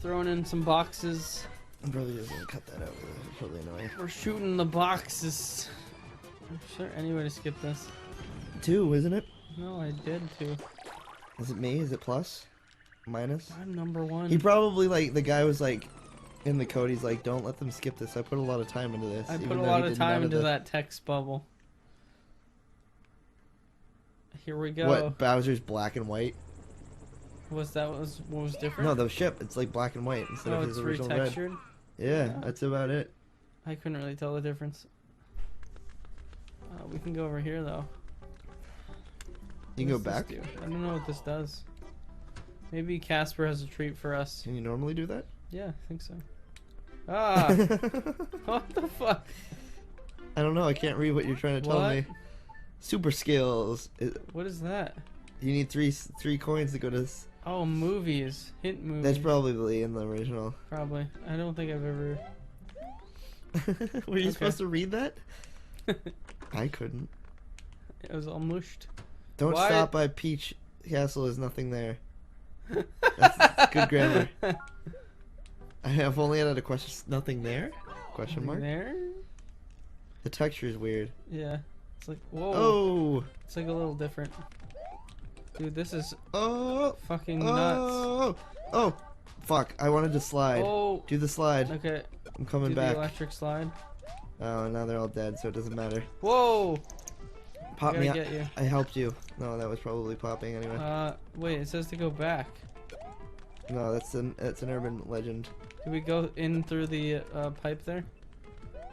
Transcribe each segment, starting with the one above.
throwing in some boxes. I'm probably just gonna cut that out. It's probably annoying. We're shooting the boxes. Is there any way to skip this? 2, isn't it? No, I did too. Is it me? Is it plus? Minus? I'm number 1. He probably, like, the guy was like, in the code, he's like, don't let them skip this. I put a lot of time into this. I put a lot of time into that text bubble. Here we go. What, Bowser's black and white? What was different? No, the ship, it's like black and white instead of his original red. Retextured? Yeah, that's about it. I couldn't really tell the difference. We can go over here though. You can go back? I don't know what this does. Maybe Casper has a treat for us. Can you normally do that? Yeah, I think so. Ah! What the fuck? I don't know, I can't read what you're trying to tell me. Super skills. What is that? You need three coins to go to... Oh, movies. Hint movies. That's probably in the original. Probably. I don't think I've ever... Were you supposed to read that? I couldn't. It was all mushed. Don't stop by Peach Castle, there's nothing there. That's good grammar. I have only added a question. Nothing there? Question mark? There? The texture is weird. Yeah. It's like, whoa. Oh! It's like a little different. Dude, this is fucking nuts. Oh! Oh! Fuck, I wanted to slide. Oh! Do the slide. Okay. I'm coming Do back. the electric slide. Oh, now they're all dead, so it doesn't matter. Whoa! Pop me up. Get you. I helped you. No, that was probably popping anyway. Wait, it says to go back. No, that's an urban legend. Did we go in through the pipe there?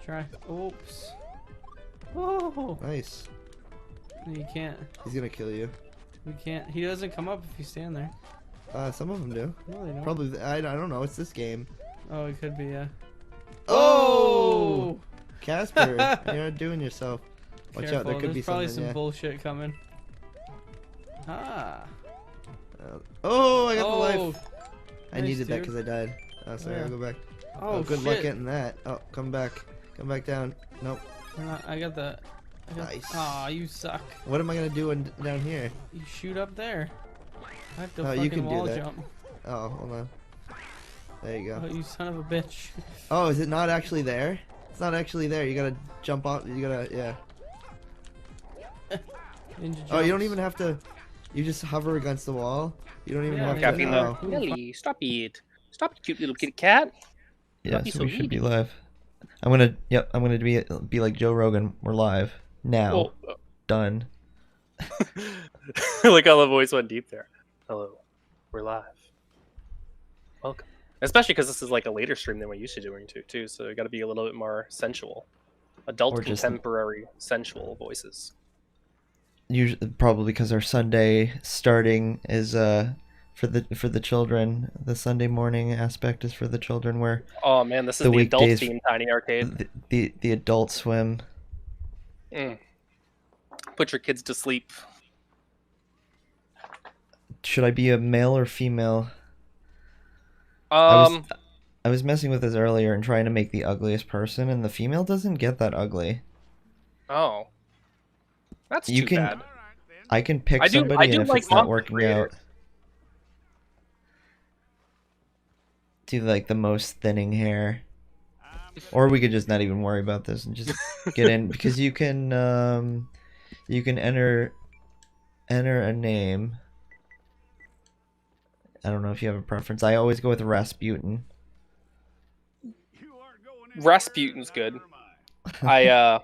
Try. Oops. Whoa! Nice. You can't. He's gonna kill you. We can't. He doesn't come up if you stand there. Some of them do. No, they don't. Probably. I don't know. It's this game. Oh, it could be, yeah. Oh! Casper, you're not doing yourself. Watch Careful, out, there could be probably something, some bullshit coming. Ah. Oh, I got the life. I Nice, needed that dude. because I died. Oh, sorry, Yeah. I'll go back. Oh, good shit. luck getting that. Oh, come back. Come back down. Nope. I got the... Nice. Aw, you suck. What am I gonna do down here? You shoot up there. I have to Oh, fucking you can do wall that. jump. Oh, hold on. There you Oh, go. you son of a bitch. Oh, is it not actually there? It's not actually there. You gotta jump off. You gotta, yeah. Ninja Oh, you don't jumps. even have to. You just hover against the wall. You don't even Yeah, have Caffeine, to. though. Nelly, stop it. Stop it, cute little kitty cat. Yeah, be so so we should be needy. live. I'm gonna be like Joe Rogan. We're live now. Oh, Done. like how the voice went deep there. Hello, we're live. Welcome. Especially because this is like a later stream than we're used to doing too. So we got to be a little bit more sensual, adult, Or just- contemporary, sensual voices. Usually, probably because our Sunday starting is for the children. The Sunday morning aspect is for the children, where Oh man, this is The the adult weekdays- themed Tiny Arcade. the Adult Swim. Mm. Put your kids to sleep. Should I be a male or female? Um, I was messing with this earlier and trying to make the ugliest person, and the female doesn't get that ugly. oh, that's You too can- bad. I can pick I do somebody, and if like it's not monster working creators. out, do like the most thinning hair. Or we could just not even worry about this and just get in, because you can enter a name. I don't know if you have a preference. I always go with Rasputin. Rasputin's good. I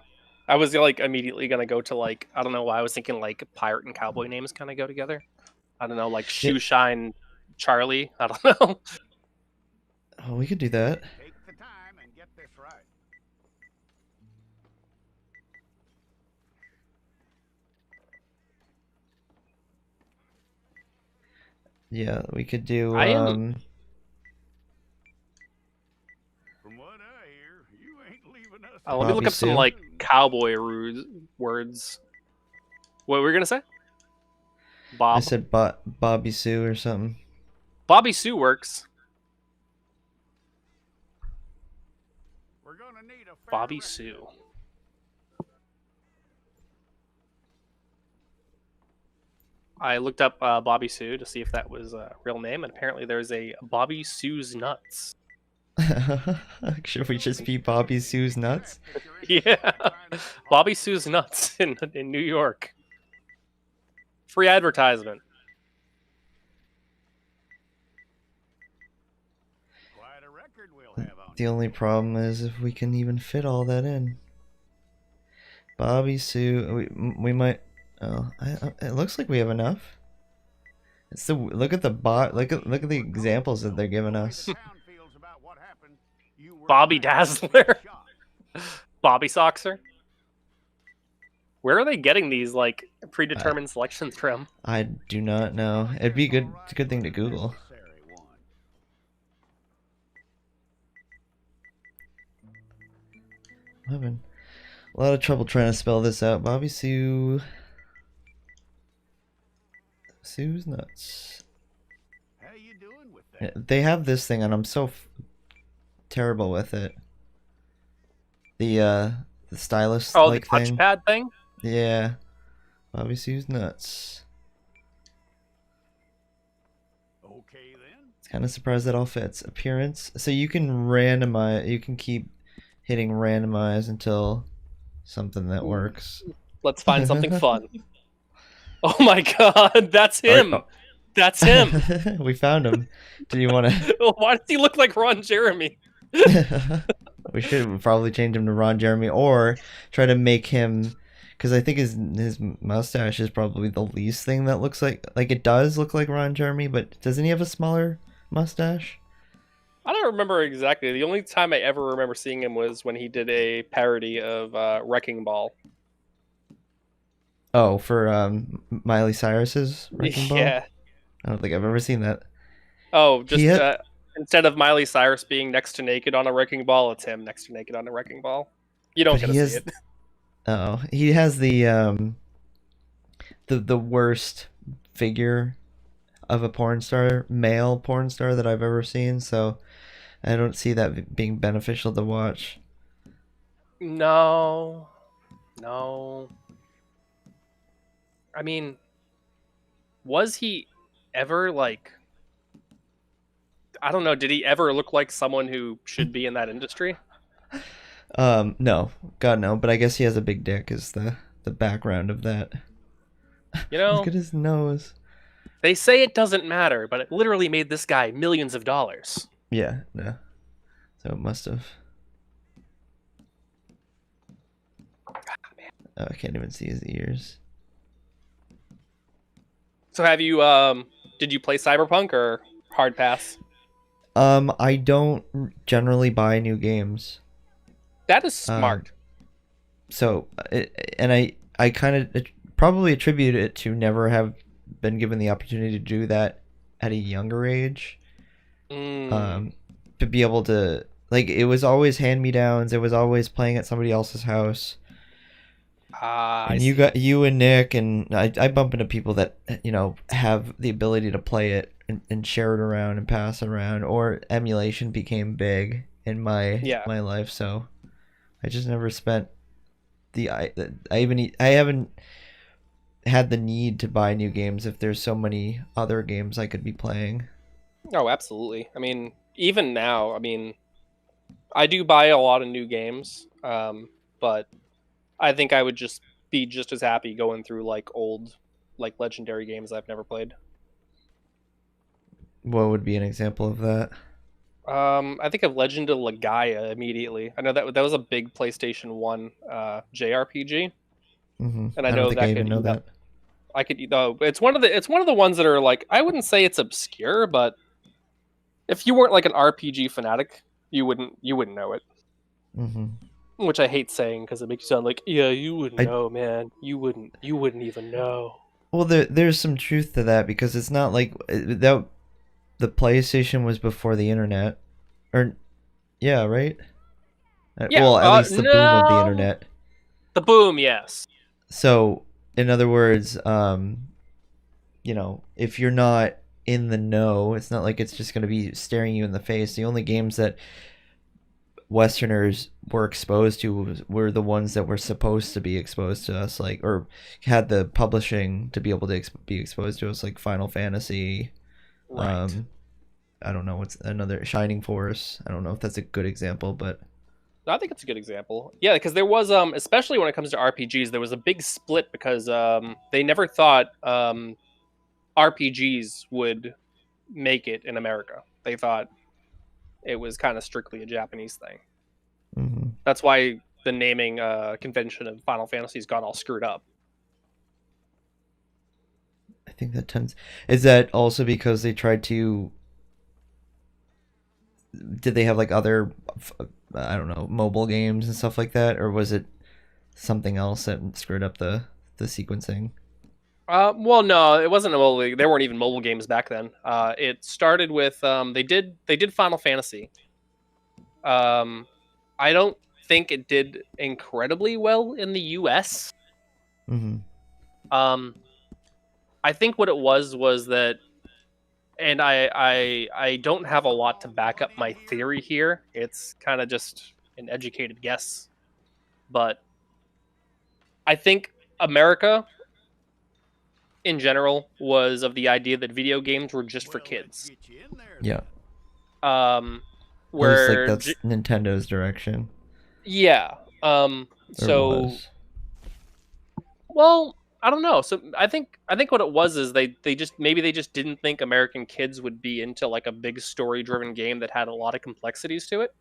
was like immediately gonna go to like, I don't know why I was thinking like pirate and cowboy names kind of go together. I don't know, like Shoeshine Charlie. I don't know. Oh, we could do that. Take the time and get this right. Yeah, we could do. I am- From what I hear, you ain't leaving us. Let me look Bobby up some Sue? like cowboy words. What were we gonna say? Bob. I said Bobby Sue or something. Bobby Sue works. We're gonna need a fair Bobby rest. Sue. I looked up Bobby Sue to see if that was a real name, and apparently there's a Bobby Sue's Nuts. Should we just be Bobby Sue's Nuts? Yeah, Bobby Sue's Nuts in New York. Free advertisement. Quite a record we'll have on The you. only problem is if we can even fit all that in. Bobby Sue, we might. Oh, it looks like we have enough. It's the look at the look at the examples that they're giving us. The town feels about what happened, you were Bobby right. Dazzler. Shot. Bobby Soxer. Where are they getting these like predetermined selections from? I do not know. It'd be good. It's a good thing to Google. Necessary one. I'm having a lot of trouble trying to spell this out. Bobby Sue. Sue's Nuts. How you doing with Yeah, that? they have this thing, and I'm so terrible with it. The stylus Oh, like the thing. touchpad thing? Yeah. Bobby Sue's Nuts. Okay then. It's kind of surprised that all fits. Appearance. So you can randomize. You can keep hitting randomize until something that works. Let's find something fun. Oh my god, that's him! Oh. That's him! We found him. Do you want to? Why does he look like Ron Jeremy? We should probably change him to Ron Jeremy, or try to make him, because I think his mustache is probably the least thing that looks like it does look like Ron Jeremy, but doesn't he have a smaller mustache? I don't remember exactly. The only time I ever remember seeing him was when he did a parody of Wrecking Ball. Oh, for Miley Cyrus's Wrecking Ball? Yeah. I don't think I've ever seen that. Oh, just He had- instead of Miley Cyrus being next to naked on a wrecking ball, it's him next to naked on a wrecking ball. You don't But get he to see has- it. Oh, he has the worst figure of a porn star, male porn star that I've ever seen, so I don't see that being beneficial to watch. No. I mean, was he ever like? I don't know. Did he ever look like someone who should be in that industry? No, God no, but I guess he has a big dick is the background of that. You know, Look at his nose. they say it doesn't matter, but it literally made this guy millions of dollars. Yeah, no. So it must have. Oh, I can't even see his ears. So have you did you play Cyberpunk or hard pass? I don't generally buy new games. That is smart. So, and I kind of probably attribute it to never have been given the opportunity to do that at a younger age. To be able to, like, it was always hand-me-downs. It was always playing at somebody else's house. And you and Nick and I bump into people that, you know, have the ability to play it and share it around and pass it around, or emulation became big in my life, so I just never spent I haven't had the need to buy new games if there's so many other games I could be playing. Oh, absolutely. I mean, even now, I mean, I do buy a lot of new games, but I think I would just be just as happy going through like old, like legendary games I've never played. What would be an example of that? I think of Legend of Legaia immediately. I know that was a big PlayStation 1 JRPG, Mm-hmm. and I don't know think that I even know that. I could. It's one of the ones that are like, I wouldn't say it's obscure, but if you weren't like an RPG fanatic, you wouldn't know it. Mm-hmm. Which I hate saying because it makes you sound like, yeah, you wouldn't know, man. You wouldn't even know. Well, there's some truth to that, because it's not like that. The PlayStation was before the internet, or yeah, right? Yeah, well, at least the boom of the no. internet. The boom, yes. So, in other words, you know, if you're not in the know, it's not like it's just going to be staring you in the face. The only games that Westerners were exposed to were the ones that were supposed to be exposed to us, like, or had the publishing to be able to be exposed to us, like Final Fantasy. Right. I don't know what's another Shining Force. I don't know if that's a good example, but I think it's a good example. Yeah, because there was especially when it comes to RPGs, there was a big split because they never thought RPGs would make it in America. They thought it was kind of strictly a Japanese thing. mhm. That's why the naming convention of Final Fantasies got all screwed up. I think that tends. Is that also because they tried to? Did they have like other, I don't know, mobile games and stuff like that, or was it something else that screwed up the sequencing? Well, no, it wasn't a mobile. There weren't even mobile games back then. It started with they did Final Fantasy. Um, I don't think it did incredibly well in the U.S. Mm-hmm. I think what it was that, and I don't have a lot to back up my theory here. It's kind of just an educated guess, but I think America in general was of the idea that video games were just for kids. Yeah, Um, at least like where that's Nintendo's direction, yeah. or So was. well, I don't know. So I think what it was is they just maybe they just didn't think American kids would be into like a big story driven game that had a lot of complexities to it.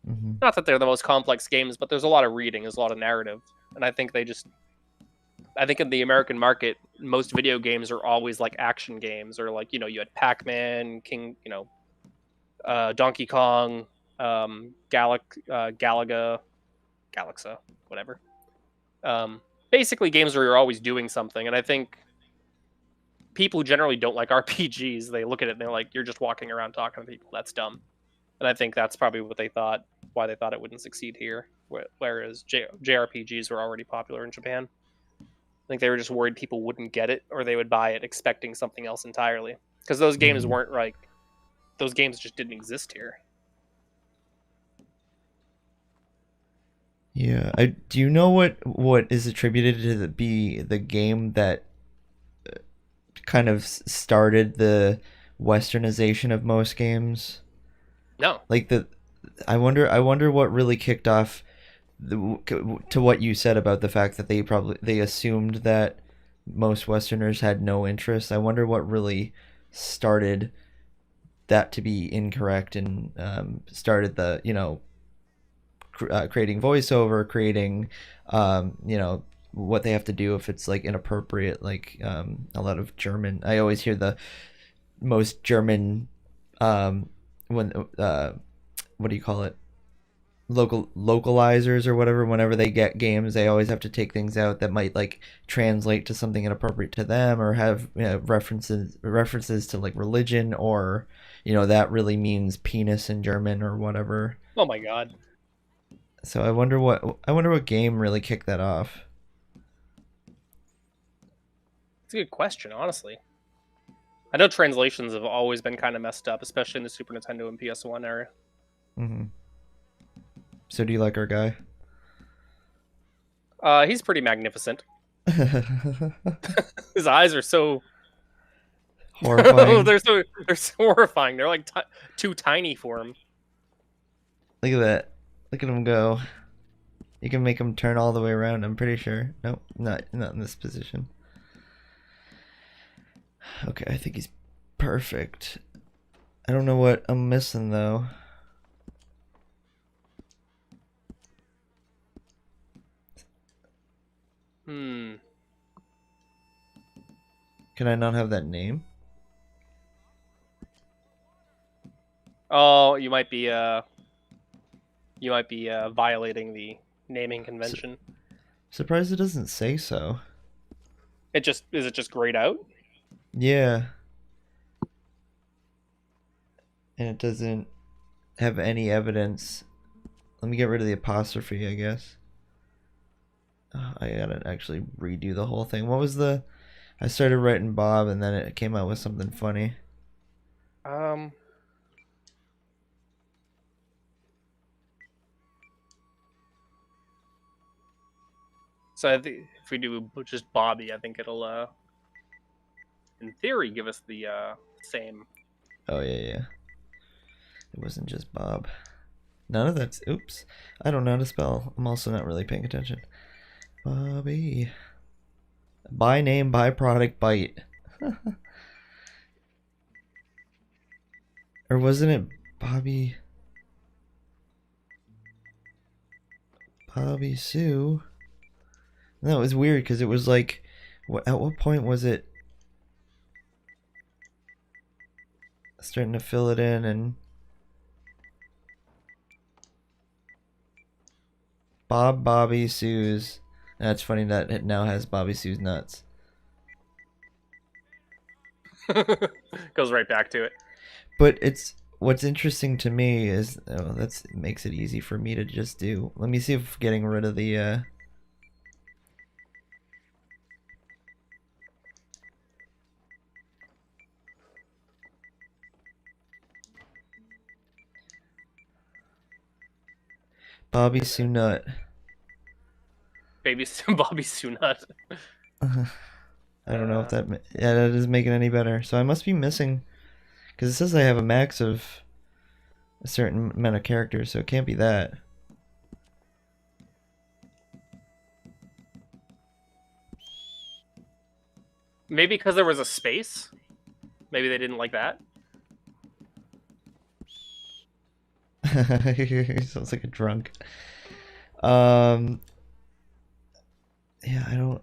Mm-hmm. Not that they're the most complex games, but there's a lot of reading, there's a lot of narrative, and I think in the American market, most video games are always like action games or like you had Pac-Man, Donkey Kong, Galaga, Galaxa, whatever. Basically, games where you're always doing something, and I think people who generally don't like RPGs, they look at it and they're like, "You're just walking around talking to people. That's dumb." And I think that's probably what they thought, why they thought it wouldn't succeed here. Whereas JRPGs were already popular in Japan. I think they were just worried people wouldn't get it, or they would buy it expecting something else entirely. Because those games Mm-hmm. weren't like, those games just didn't exist here. Yeah, do you know what is attributed to be the game that kind of started the westernization of most games? No. Like I wonder what really kicked off to what you said about the fact that they assumed that most Westerners had no interest. I wonder what really started that to be incorrect and started the creating voiceover, creating what they have to do if it's like inappropriate, like a lot of German. I always hear the most German when what do you call it, localizers or whatever. Whenever they get games, they always have to take things out that might like translate to something inappropriate to them, or have references to like religion, or that really means penis in German or whatever. Oh my god. So I wonder what game really kicked that off. It's a good question, honestly. I know translations have always been kind of messed up, especially in the Super Nintendo and PS1 era. Mm-hmm. So do you like our guy? He's pretty magnificent. His eyes are so Horrifying. they're so horrifying. They're like too tiny for him. Look at that. Look at him go. You can make him turn all the way around, I'm pretty sure. Nope, not in this position. Okay, I think he's perfect. I don't know what I'm missing though. Hmm. Can I not have that name? Oh, you might be violating the naming convention. Surprised it doesn't say so. Is it just grayed out? Yeah. And it doesn't have any evidence. Let me get rid of the apostrophe, I guess. I gotta actually redo the whole thing. What was I started writing Bob and then it came out with something funny. So I think if we do just Bobby, I think it'll, in theory, give us the same. Oh yeah. It wasn't just Bob. None of that's. Oops. I don't know how to spell. I'm also not really paying attention. Bobby. By name, by product, bite. Or wasn't it Bobby? Bobby Sue? No, it was weird because it was like, at what point was it starting to fill it in and Bobby Sue's. That's funny that it now has Bobby Sue's nuts. Goes right back to it. But it's what's interesting to me is that makes it easy for me to just do. Let me see if getting rid of the Bobby Sue nut. Baby Bobby Sunut. I don't know if that that doesn't make it any better. So I must be missing because it says I have a max of a certain amount of characters, so it can't be that. Maybe because there was a space. Maybe they didn't like that. He sounds like a drunk. Yeah, I don't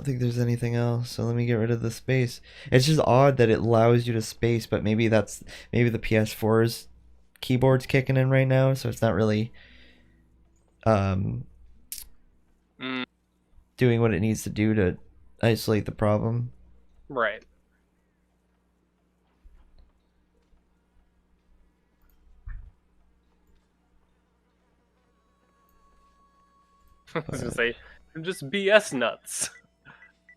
think there's anything else. So let me get rid of the space. It's just odd that it allows you to space, but maybe the PS4's keyboard's kicking in right now, so it's not really doing what it needs to do to isolate the problem. Right. I was gonna say, just BS nuts.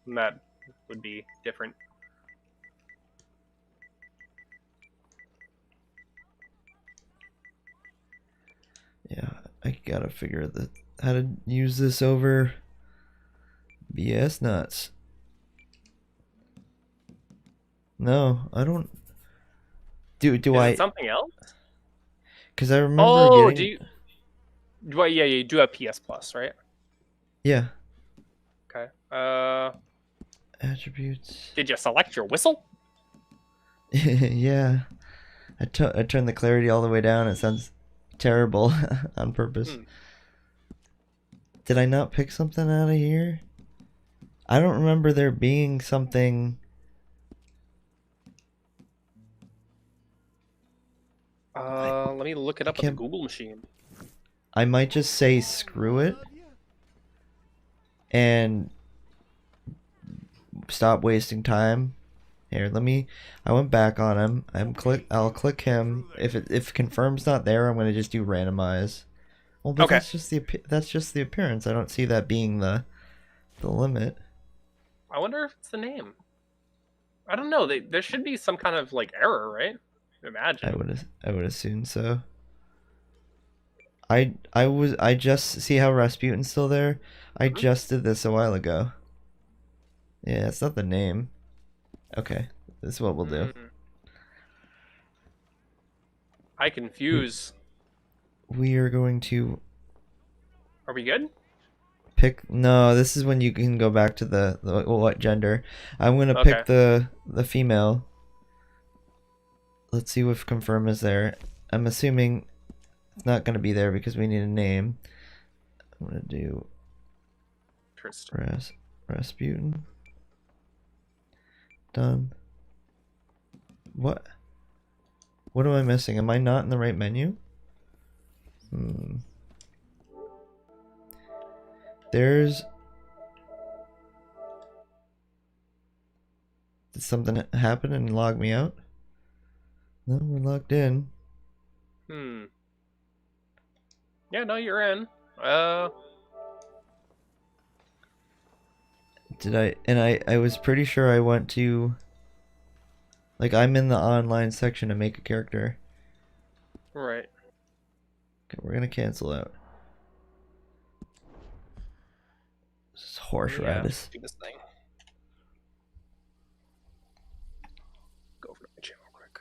And that would be different. Yeah, I gotta figure how to use this over BS nuts. No, I don't. Do Is I? it something else? Because I remember Oh, getting. yeah, you do have PS Plus, right? Yeah. Okay. Attributes. Did you select your whistle? Yeah. I turned the clarity all the way down. It sounds terrible on purpose. Did I not pick something out of here? I don't remember there being something. Let me look it up on the Google machine. I might just say screw it and stop wasting time. Here, I went back on him. I'll click him. If confirm's not there, I'm gonna just do randomize. Well, but Okay. that's just the appearance. I don't see that being the limit. I wonder if it's the name. I don't know. There should be some kind of like error, right? Imagine. I would assume so. I just see how Rasputin's still there. I just did this a while ago. Yeah, it's not the name. Okay, this is what we'll do. I confuse. We are going to Are we good? pick. No, this is when you can go back to the what gender. I'm gonna pick the female. Let's see if confirm is there. I'm assuming it's not gonna be there because we need a name. I'm gonna do Rasputin. Done. What am I missing? Am I not in the right menu? Did something happen and log me out? No, we're logged in. Yeah, no, you're in. I was pretty sure I went to, like, I'm in the online section to make a character. Right. Okay, we're gonna cancel out. This is horseradish. Do this thing. Go over to my channel quick.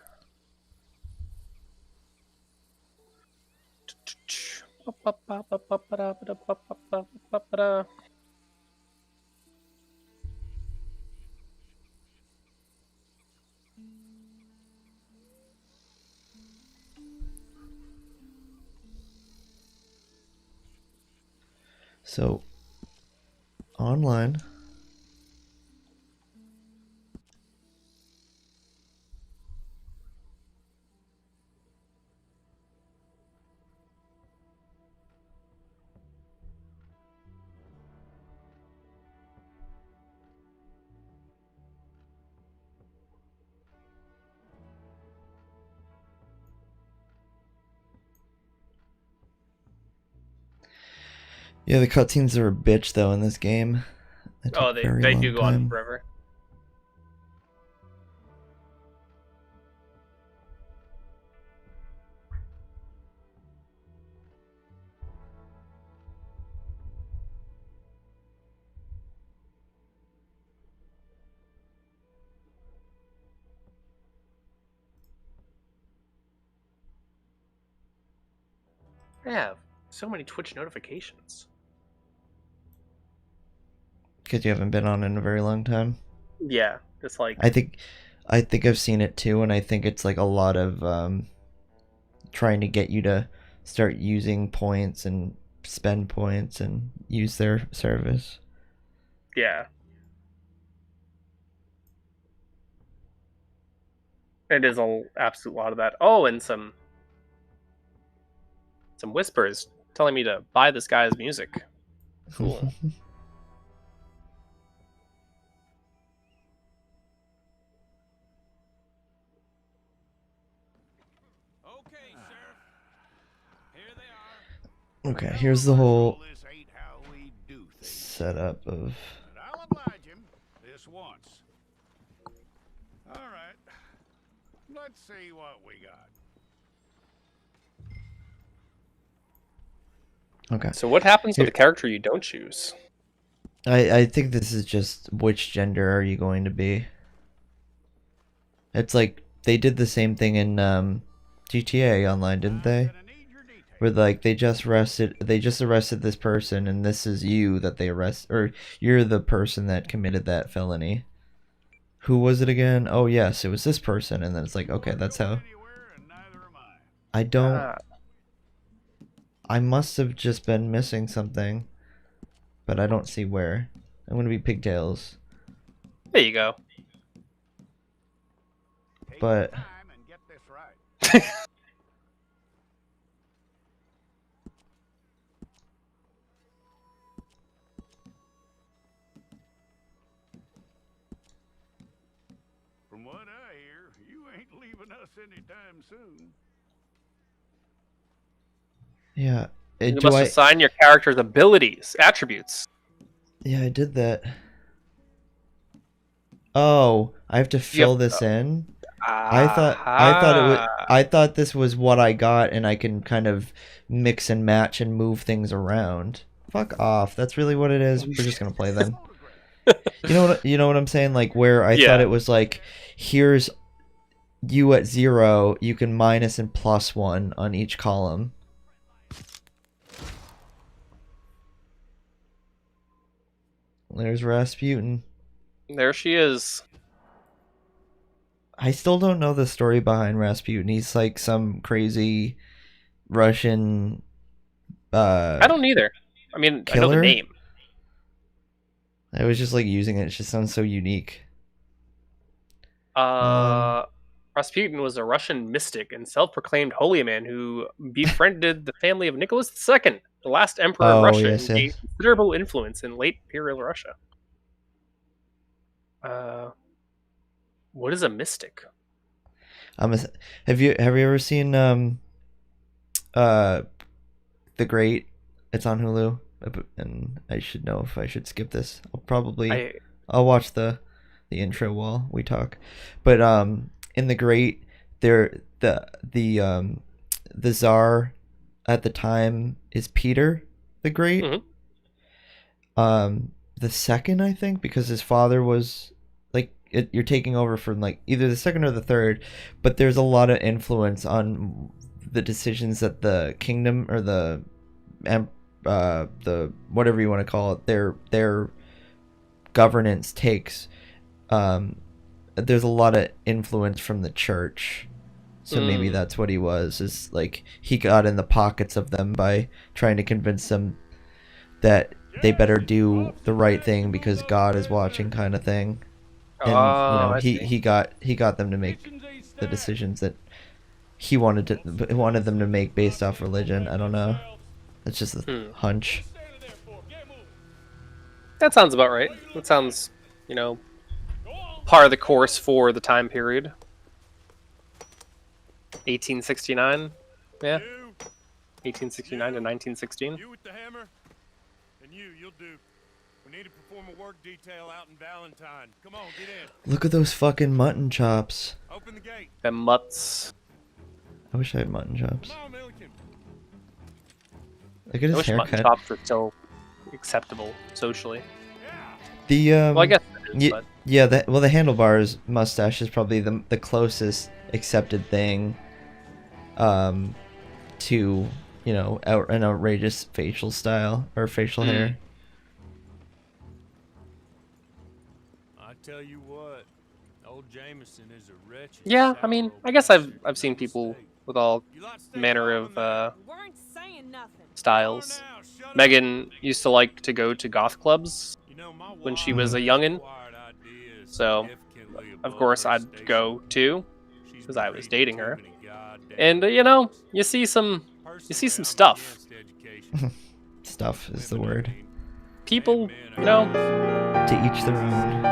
So, online. Yeah, the cutscenes are a bitch though in this game. They take a very they long do go on time. forever. I have so many Twitch notifications. Because you haven't been on in a very long time. Yeah, it's like I think I've seen it too, and I think it's like a lot of trying to get you to start using points and spend points and use their service. yeah. It is an absolute lot of that. Oh, and some whispers telling me to buy this guy's music. Cool. Okay, Sheriff. Here they are. Okay, here's the whole This ain't how we do things. setup of. But I'll oblige him this once. All right. Let's see what we got. Okay, So what happens Here- with the character you don't choose? I think this is just which gender are you going to be. It's like they did the same thing in GTA Online, didn't they? Gonna need your details. Where like they just arrested this person, and this is you that they arrest, or you're the person that committed that felony. Who was it again? Oh yes, it was this person, and then it's like, okay, that's how. Anywhere, and neither am I. I don't. Ah, I must have just been missing something, but I don't see where. I'm gonna be pigtails, there you go. Take but your time and get this right. From what I hear, you ain't leaving us anytime soon. yeah. You Do must I? assign your character's abilities, attributes. Yeah, I did that. Oh, I have to fill this in. I thought it was. I thought this was what I got, and I can kind of mix and match and move things around. Fuck off. That's really what it is. We're just gonna play then. You know what I'm saying? Like where I Yeah. thought it was like, here's you at 0. You can minus and plus 1 on each column. There's Rasputin. There she is. I still don't know the story behind Rasputin. He's like some crazy Russian. I don't either. I mean, I know Killer? the name. I was just like using it. It just sounds so unique. Um, Rasputin was a Russian mystic and self-proclaimed holy man who befriended the family of Nicholas II, the last emperor of Oh, Russia, yes, and gained yes. considerable influence in late imperial Russia. What is a mystic? Have you ever seen The Great? It's on Hulu, and I should know if I should skip this. I'll watch the intro while we talk. But in The Great, the Tsar at the time is Peter the Great. Mhm. the second, I think, because his father was like you're taking over from like either the second or the third, but there's a lot of influence on the decisions that the kingdom or the whatever you want to call it, their governance takes. There's a lot of influence from the church. So maybe that's what he was, is like he got in the pockets of them by trying to convince them that they better do the right thing because God is watching, kind of thing. And he got them to make the decisions that he wanted them to make based off religion. I don't know. It's just a hunch. That sounds about right. That sounds, par of the course for the time period. 1869, yeah. 1869 to 1916. You with the hammer, and you'll do. We need to perform a work detail out in Valentine. Come on, get in. Look at those fucking mutton chops. Open the gate. And mutts. I wish I had mutton chops. Come on, Milliken. Look at I his wish mutton haircut. chops were still acceptable socially. The Well, I guess it is, but... yeah. The handlebars mustache is probably the closest accepted thing, to an outrageous facial style or facial hair. I tell you what, old Jameson is a wretched. Yeah, I mean, I guess I've seen people with all manner of Weren't saying nothing. styles. Megan used to like to go to goth clubs when she was a youngin', so of course I'd go too, because I was dating her. And you see some stuff. Stuff is the word. People, To each their own.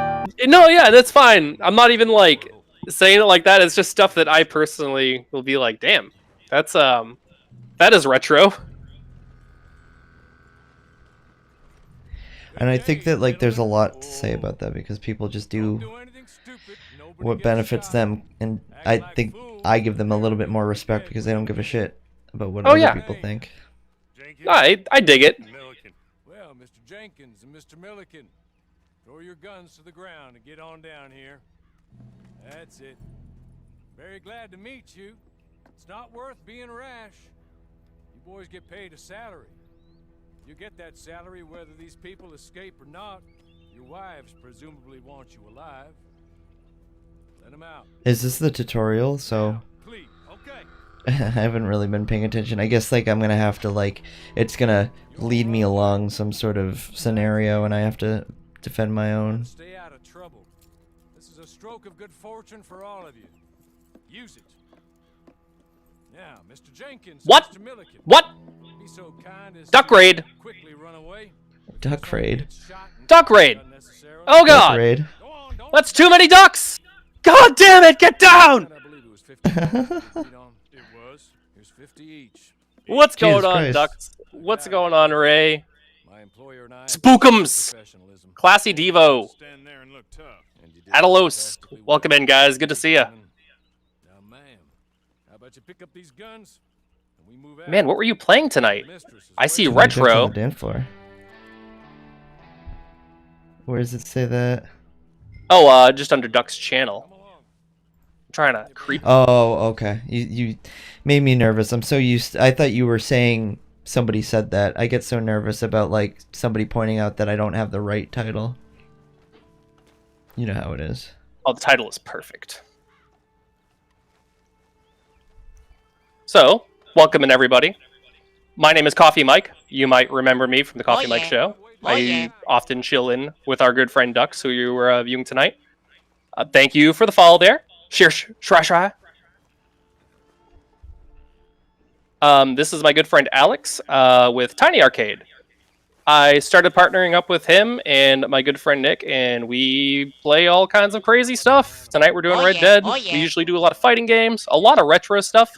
No, yeah, that's fine. I'm not even like saying it like that. It's just stuff that I personally will be like, damn, that is retro. And I think that like there's a lot to say about that because people just do what benefits them, and I think I give them a little bit more respect because they don't give a shit about what other people think. I dig it. Well, Mr. Jenkins and Mr. Milliken, throw your guns to the ground and get on down here. That's it. Very glad to meet you. It's not worth being rash. You boys get paid a salary. You get that salary whether these people escape or not. Your wives presumably want you alive. Let them out. Is this the tutorial? So Please, okay. I haven't really been paying attention. I guess like I'm gonna have to like it's gonna lead me along some sort of scenario, and I have to defend my own. Stay out of trouble. This is a stroke of good fortune for all of you. Use it. Now, Mr. Jenkins. What? Mr. Milliken, What? be so kind as Duck to raid. quickly run away. Duck raid. Duck raid. Unnecessarily. Oh Duck god, raid. Go on, don't that's too many ducks. God damn it, get down. I believe it was 50. It was. Here's 50 each. What's Jesus going on, Christ. ducks? What's going on, Ray? My employer and I. Spookums. Professionalism. Classy Devo. Stand there and look tough. And you did Atalos. exactly what Welcome in, guys. Good to see ya. Now, ma'am, how about you pick up these guns and we move out? Man, what were you playing tonight? Mistress is I see waiting. Somebody jumped retro. on the dance floor. Where does it say that? Oh, just under Duck's channel. Come along. I'm trying to creep. Oh, okay. You made me nervous. I'm so used. I thought you were saying somebody said that. I get so nervous about like somebody pointing out that I don't have the right title. You know how it is. Oh, the title is perfect. So, welcome in, everybody. My name is Coffee Mike. You might remember me from the Coffee Mike Show. I often chill in with our good friend Ducks, who you were viewing tonight. Thank you for the follow there. Share, try. This is my good friend Alex with TinyArcade. I started partnering up with him and my good friend Nick, and we play all kinds of crazy stuff. Tonight we're doing Red Dead. We usually do a lot of fighting games, a lot of retro stuff.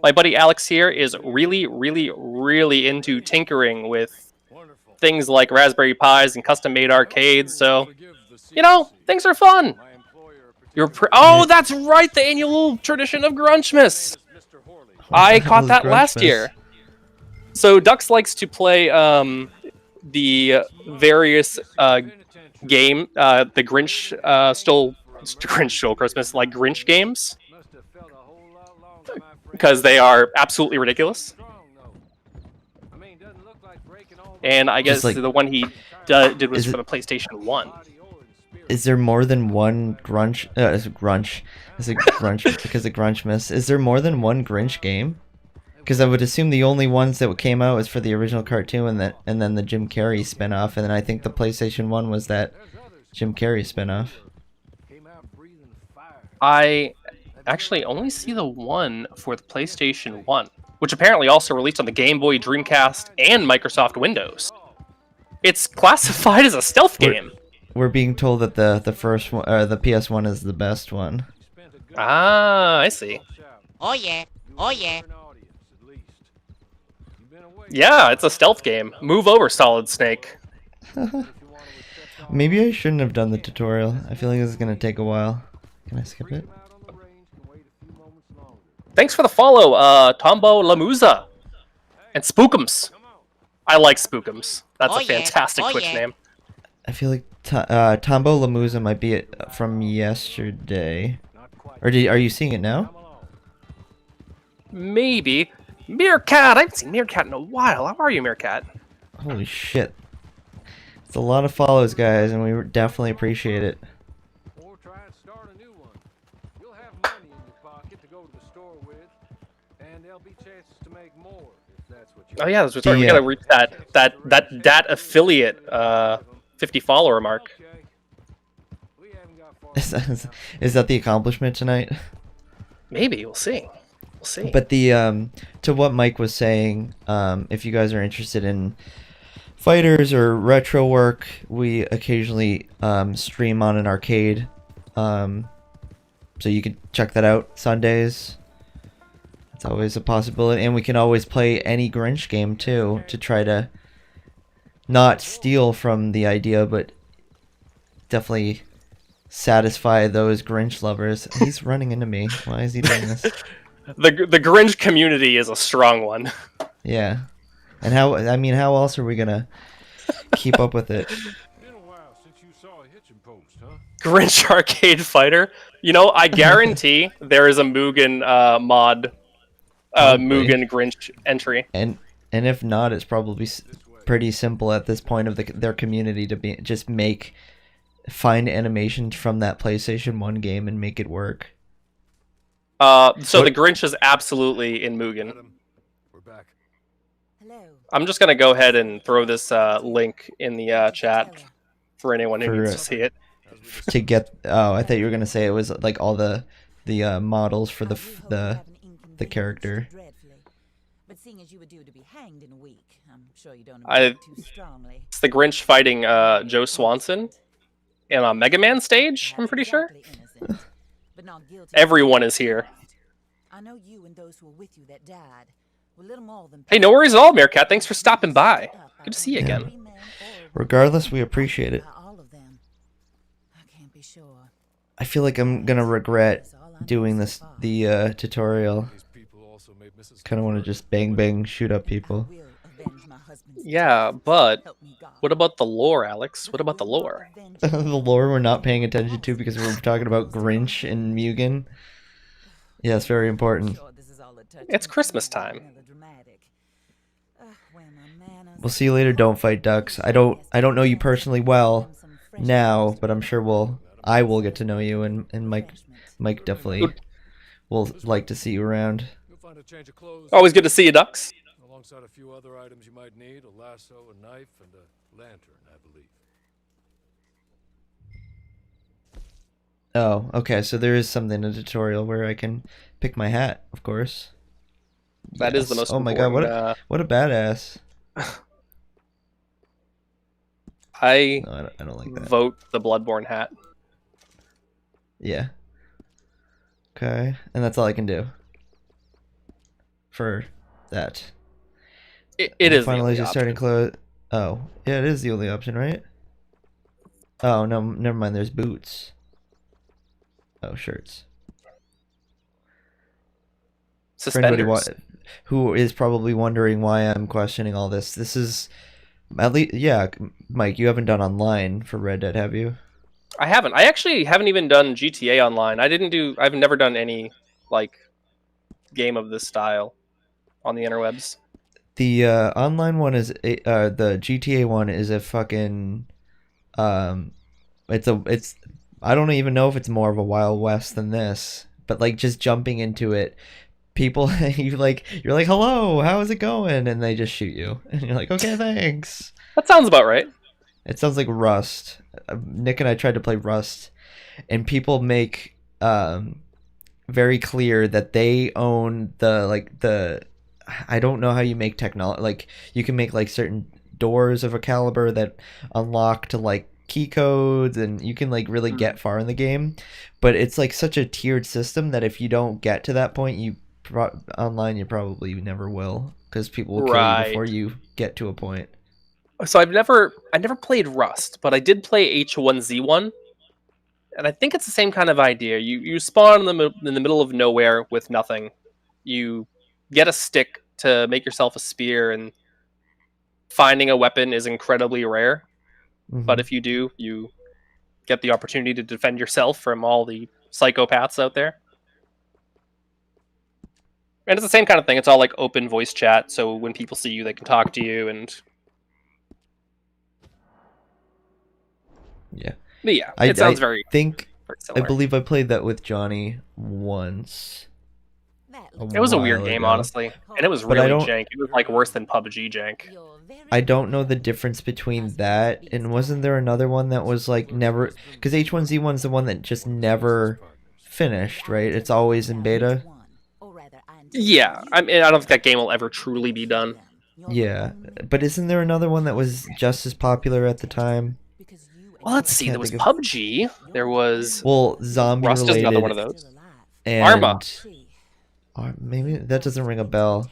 My buddy Alex here is really, really, really into tinkering with things like Raspberry Pis and custom-made arcades, so, things are fun. Oh, that's right, the annual tradition of Grunchmas. I caught that last year. So Dux likes to play the various game, the Grinch Grinch Stole Christmas, like Grinch games, because they are absolutely ridiculous. And I guess Just like- the one he did was Is it- for the PlayStation 1. Is there more than one Grunch? Is it Grunch? Is it Grunch because of Grunchmas? Is there more than one Grinch game? Because I would assume the only ones that came out was for the original cartoon, and then the Jim Carrey spinoff, and then I think the PlayStation 1 was that Jim Carrey spinoff. I actually only see the one for the PlayStation 1, which apparently also released on the Game Boy, Dreamcast, and Microsoft Windows. It's classified as a stealth game. We're being told that the first one, the PS1 is the best one. Ah, I see. Oh yeah. Oh yeah. Yeah, it's a stealth game. Move over, Solid Snake. Maybe I shouldn't have done the tutorial. I feel like this is gonna take a while. Can I skip it? Thanks for the follow, Tombo Lamuza. And Spookums. I like Spookums. That's Oh, a yeah. fantastic Oh, Twitch yeah. name. I feel like Tombo Lamuza might be from yesterday. Or are you seeing it now? Maybe. Meerkat! I haven't seen Meerkat in a while. How are you, Meerkat? Holy shit. It's a lot of follows, guys, and we definitely appreciate it. Or try and start a new one. You'll have money in your pocket to go to the store with, and there'll be chances to make more if that's what you Oh yeah, that's right. We Yeah. gotta reach that affiliate 50 follower mark. Okay. We haven't got far Is that the accomplishment tonight? Maybe we'll see. We'll see. But the to what Mike was saying, if you guys are interested in fighters or retro work, we occasionally stream on an arcade, so you can check that out Sundays. It's always a possibility, and we can always play any Grinch game too to try to not steal from the idea, but definitely satisfy those Grinch lovers. He's running into me. Why is he doing this? the Grinch community is a strong one. Yeah. And how else are we gonna keep up with it? Been a while since you saw a hitching post, huh? Grinch Arcade Fighter. You know, I guarantee there is a Mugen mod, Probably. Mugen Grinch entry. And if not, it's probably pretty simple at this point of their community to just find animations from that PlayStation 1 game and make it work. So the Grinch is absolutely in Mugen. We're back. Hello. I'm just gonna go ahead and throw this link in the chat for anyone who For, needs to see it. To get I thought you were gonna say it was like all the models for the character. But seeing as you were due to be hanged in a week, I'm sure you don't I- object too strongly. It's the Grinch fighting Joe Swanson in a Mega Man stage, I'm pretty sure. But not guilty. Everyone is here. I know you and those who were with you that died were little more than Hey, no worries at all, Meerkat. Thanks for stopping by. Good to see you Yeah. again. Regardless, we appreciate it. All of them. I can't be sure. I feel like I'm gonna regret doing the tutorial. These people also made Mrs. Kind of want to just bang shoot up people. I will avenge my husband's Yeah, death. but Help me, God. what about the lore, Alex? What about the lore? The lore we're not paying attention to because we're talking about Grinch and Mugen. Yeah, it's very important. Sure, this is all a touch It's and Christmas feel, time. melodramatic. Where my manners We'll see you later. Don't fight ducks. I don't know you personally well now, but I'm sure I will get to know you, and Mike definitely will like to see you around. You'll find a change of clothes. Always good to see you, Ducks. Alongside a few other items you might need, a lasso, a knife, and a lantern, I believe. Oh, okay. So there is something in the tutorial where I can pick my hat, of course. That is the Yes. most Oh my god, important, what a badass! I No, I don't like that. vote the Bloodborne hat. Yeah. Okay, and that's all I can do for that. It is the Finalize only your starting option. clothes. Oh, yeah, it is the only option, right? Oh no, never mind. There's boots. Oh, shirts. For anybody Suspenders. who is probably wondering why I'm questioning all this, this is At least, yeah, Mike, you haven't done online for Red Dead, have you? I haven't. I actually haven't even done GTA Online. I've never done any like game of this style on the interwebs. The online one is the GTA one is a fucking um, it's I don't even know if it's more of a Wild West than this, but like just jumping into it, people you're like hello, how is it going, and they just shoot you, and you're like okay thanks. That sounds about right. It sounds like Rust. Nick and I tried to play Rust, and people make very clear that they own the I don't know how you make technology. Like you can make like certain doors of a caliber that unlock to like key codes, and you can like really get far in the game. But it's like such a tiered system that if you don't get to that point, online you probably never will, because people will kill you before you get to a point. So I never played Rust, but I did play H1Z1, and I think it's the same kind of idea. You spawn in the middle of nowhere with nothing. You get a stick to make yourself a spear, and finding a weapon is incredibly rare. Mm-hmm. But if you do, you get the opportunity to defend yourself from all the psychopaths out there. And it's the same kind of thing. It's all like open voice chat, so when people see you, they can talk to you. And yeah, but yeah, it sounds very I believe I played that with Johnny once. It was a weird game, honestly, and it was really jank. It was like worse than PUBG jank. I don't know the difference between that and wasn't there another one that was like never, because H1Z1's the one that just never finished, right? It's always in beta. Yeah, I mean, I don't think that game will ever truly be done. Yeah, but isn't there another one that was just as popular at the time? Well, let's see. There was PUBG. There was zombie Rust related. is another one of those. And Arma. Maybe that doesn't ring a bell.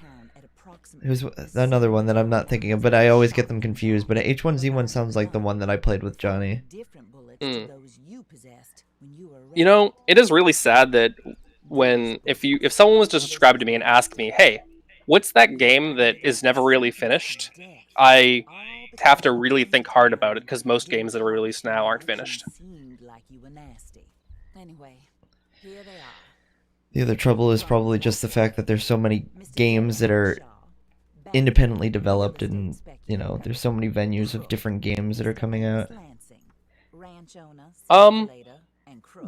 There's another one that I'm not thinking of, but I always get them confused. But H1Z1 sounds like the one that I played with Johnny. You know, it is really sad that if someone was to subscribe to me and ask me, hey, what's that game that is never really finished? I have to really think hard about it, because most games that are released now aren't finished. The other trouble is probably just the fact that there's so many games that are independently developed, and there's so many venues of different games that are coming out.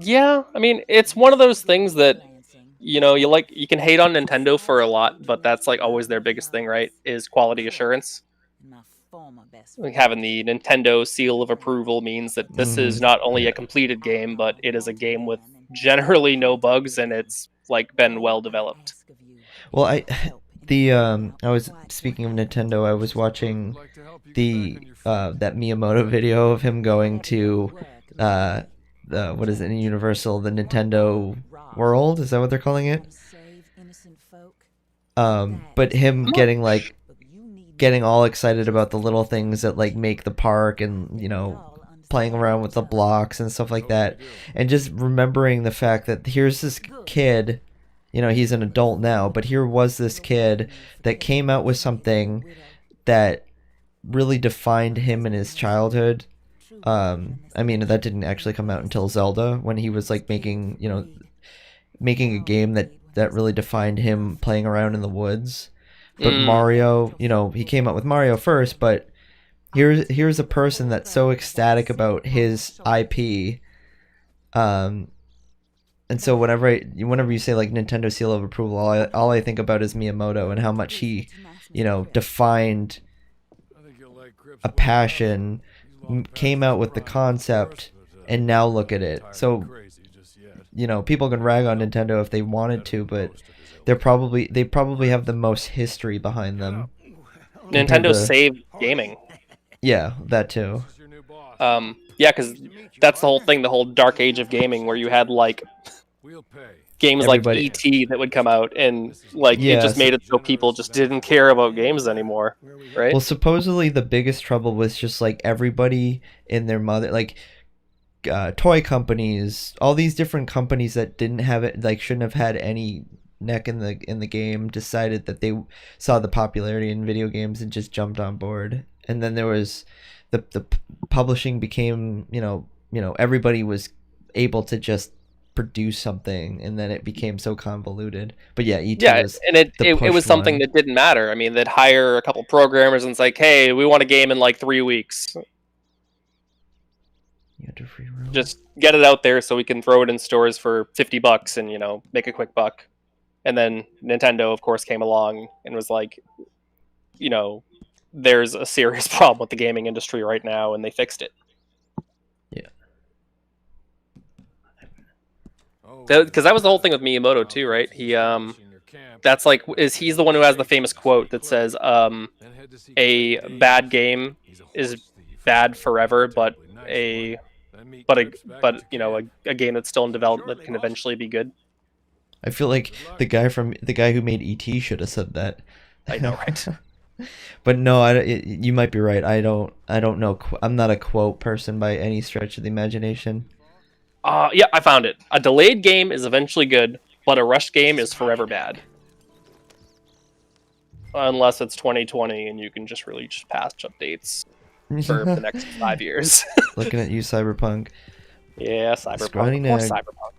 Yeah, I mean, it's one of those things that you can hate on Nintendo for a lot, but that's like always their biggest thing, right? Is quality assurance. Like having the Nintendo seal of approval means that this is not only a completed game, but it is a game with generally no bugs, and it's like been well developed. Well, I was speaking of Nintendo. I was watching that Miyamoto video of him going to what is it in Universal, the Nintendo World? Is that what they're calling it? But him getting all excited about the little things that like make the park, and playing around with the blocks and stuff like that, and just remembering the fact that here's this kid, he's an adult now, but here was this kid that came out with something that really defined him in his childhood. I mean, that didn't actually come out until Zelda, when he was like making a game that really defined him playing around in the woods. But Mario, he came out with Mario first, but here's a person that's so ecstatic about his IP. And so whenever you say like Nintendo seal of approval, all I think about is Miyamoto and how much he, defined a passion, came out with the concept, and now look at it. So, people can rag on Nintendo if they wanted to, but they probably have the most history behind them. Nintendo saved gaming. Yeah, that too. Yeah, because that's the whole thing, the whole dark age of gaming, where you had like games like E.T. that would come out, and it just made it so people just didn't care about games anymore, right? Well, supposedly the biggest trouble was just like everybody in their mother, like toy companies, all these different companies that didn't have it, like shouldn't have had any neck in the game, decided that they saw the popularity in video games and just jumped on board. and then there was the publishing became, everybody was able to just produce something, and then it became so convoluted. But yeah, ET Yeah, was and it the was pushed something one. that didn't matter. I mean, they'd hire a couple programmers and it's like, hey, we want a game in like 3 weeks. You had to free roam. Just get it out there so we can throw it in stores for $50 and make a quick buck. And then Nintendo, of course, came along and was like, there's a serious problem with the gaming industry right now, and they fixed it. Yeah. Because that was the whole thing with Miyamoto too, right? He that's like he's the one who has the famous quote that says, "A bad game is bad forever, but a game that's still in development can eventually be good." I feel like the guy who made ET should have said that. I know, right? But no, you might be right. I don't know. I'm not a quote person by any stretch of the imagination. Yeah, I found it. A delayed game is eventually good, but a rushed game is forever bad. Unless it's 2020 and you can just release patch updates for the next 5 years. Looking at you, Cyberpunk. Yeah, Cyberpunk. Scrawny Poor nag. Cyberpunk.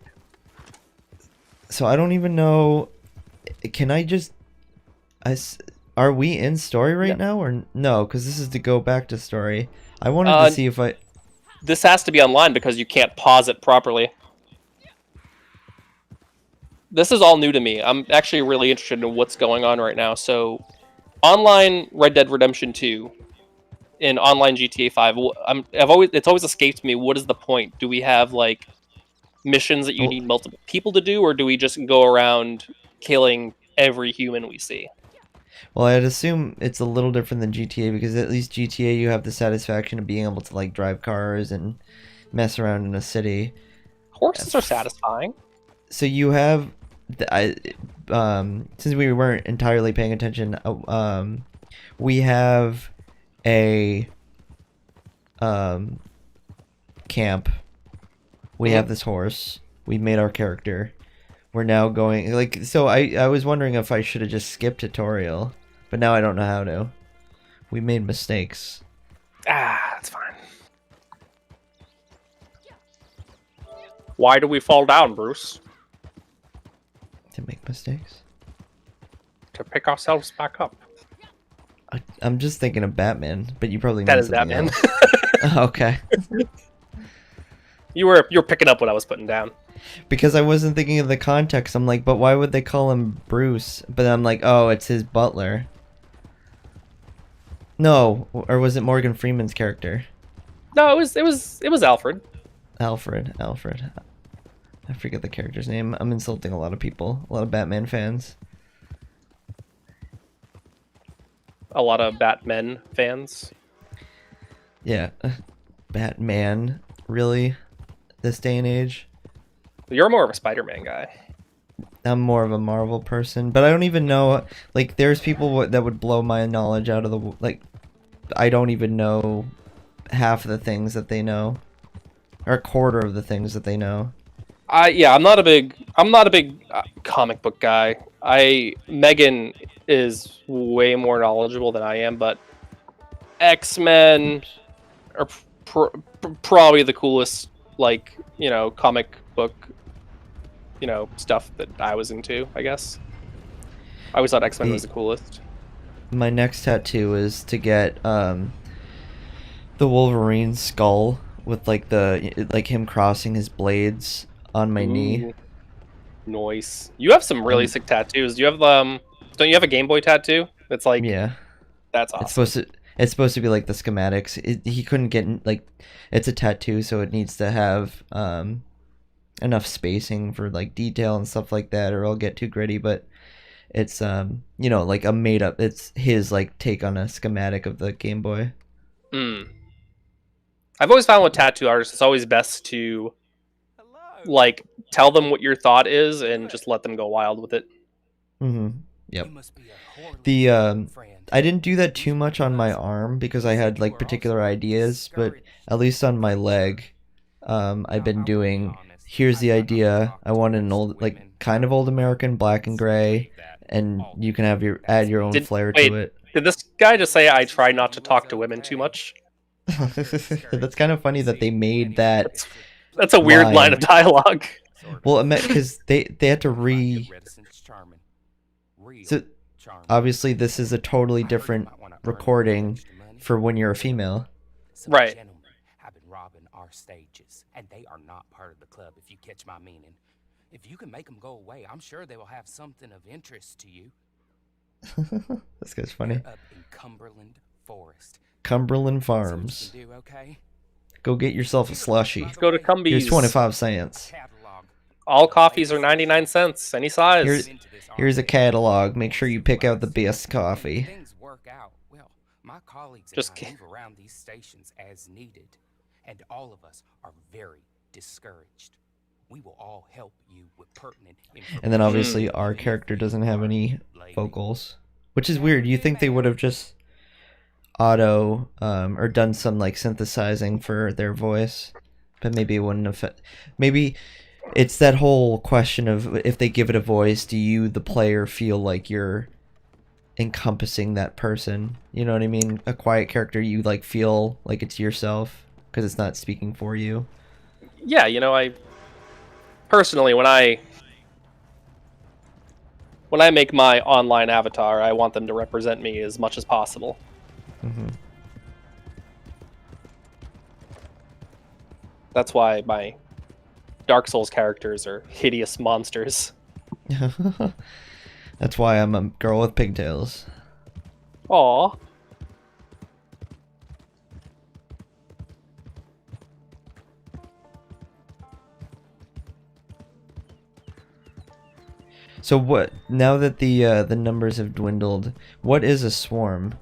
So I don't even know. Can I just? Are we in story right now or no? Because this is to go back to story. I wanted to see if I. This has to be online because you can't pause it properly. This is all new to me. I'm actually really interested in what's going on right now. So, online Red Dead Redemption 2, in online GTA 5. It's always escaped me. What is the point? Do we have like missions that you need multiple people to do, or do we just go around killing every human we see? Well, I'd assume it's a little different than GTA, because at least GTA you have the satisfaction of being able to like drive cars and mess around in a city. Horses are satisfying. So you have, since we weren't entirely paying attention, we have a camp. We have this horse. We made our character. We're now going so I was wondering if I should have just skipped tutorial, but now I don't know how to. We made mistakes. That's fine. Why do we fall down, Bruce? To make mistakes? To pick ourselves back up. I'm just thinking of Batman, but you probably That mean is something Batman. else. Okay. You're picking up what I was putting down. Because I wasn't thinking of the context. I'm like, but why would they call him Bruce? But I'm like, oh, it's his butler. No, or was it Morgan Freeman's character? No, it was Alfred. Alfred. I forget the character's name. I'm insulting a lot of people, a lot of Batman fans. A lot of Batman fans. Yeah, Batman. Really? This day and age? You're more of a Spider-Man guy. I'm more of a Marvel person, but I don't even know. Like, there's people that would blow my knowledge out of the like. I don't even know half of the things that they know, or a quarter of the things that they know. I'm not a big comic book guy. Megan is way more knowledgeable than I am, but X-Men are probably the coolest, comic book, stuff that I was into, I guess. I always thought X-Men was the coolest. My next tattoo is to get the Wolverine skull with him crossing his blades on my knee. Nice. You have some really sick tattoos. Do you have don't you have a Game Boy tattoo? It's like, yeah, that's awesome. It's supposed to be like the schematics. He couldn't get it's a tattoo, so it needs to have enough spacing for like detail and stuff like that, or it'll get too gritty. But it's like a made up. It's his take on a schematic of the Game Boy. I've always found with tattoo artists, it's always best to tell them what your thought is and just let them go wild with it. Yep. I didn't do that too much on my arm because I had particular ideas, but at least on my leg, I've been doing. Here's the idea. I want an old, kind of old American black and gray, and you can add your own flair to it. Did this guy just say I try not to talk to women too much? That's kind of funny that they made that. That's a weird line of dialogue. Well, because they had to So obviously this is a totally different recording for when you're a female. Right. Have been robbing our stages, and they are not part of the club, if you catch my meaning. If you can make them go away, I'm sure they will have something of interest to you. This guy's funny. They're up in Cumberland Forest. Cumberland Farms. Do, okay? Go get yourself a slushie. Let's go to Cumbies. Here's 25 cents. All coffees are 99 cents, any size. Here's a catalog. Make sure you pick out the best coffee. Things work out. Well, my colleagues Just and I move around these stations as needed, and all of us are very discouraged. We will all help you with pertinent information. And then obviously our character doesn't have any vocals, which is weird. You think they would have just auto or done some like synthesizing for their voice, but maybe it wouldn't affect. Maybe it's that whole question of if they give it a voice, do you, the player, feel like you're encompassing that person? You know what I mean? A quiet character, you like feel like it's yourself because it's not speaking for you. Yeah, you know, I personally, when I make my online avatar, I want them to represent me as much as possible. Mm-hmm. That's why my Dark Souls characters are hideous monsters. That's why I'm a girl with pigtails. Aww. So what? Now that the numbers have dwindled, what is a swarm?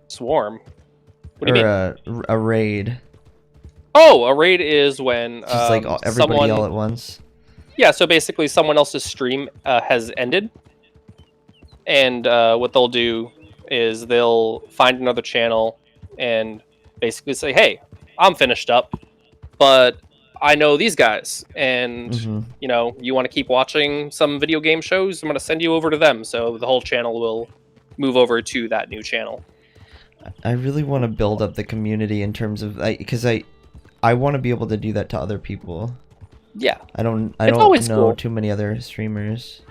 Swarm? What do you mean? A raid. Oh, a raid is when just like everybody all at once. Yeah, so basically someone else's stream has ended, and what they'll do is they'll find another channel and basically say, "Hey, I'm finished up, but I know these guys, and you know, you want to keep watching some video game shows? I'm going to send you over to them." So the whole channel will move over to that new channel. I really want to build up the community in terms of because I want to be able to do that to other people. Yeah. I don't know cool. too many other streamers.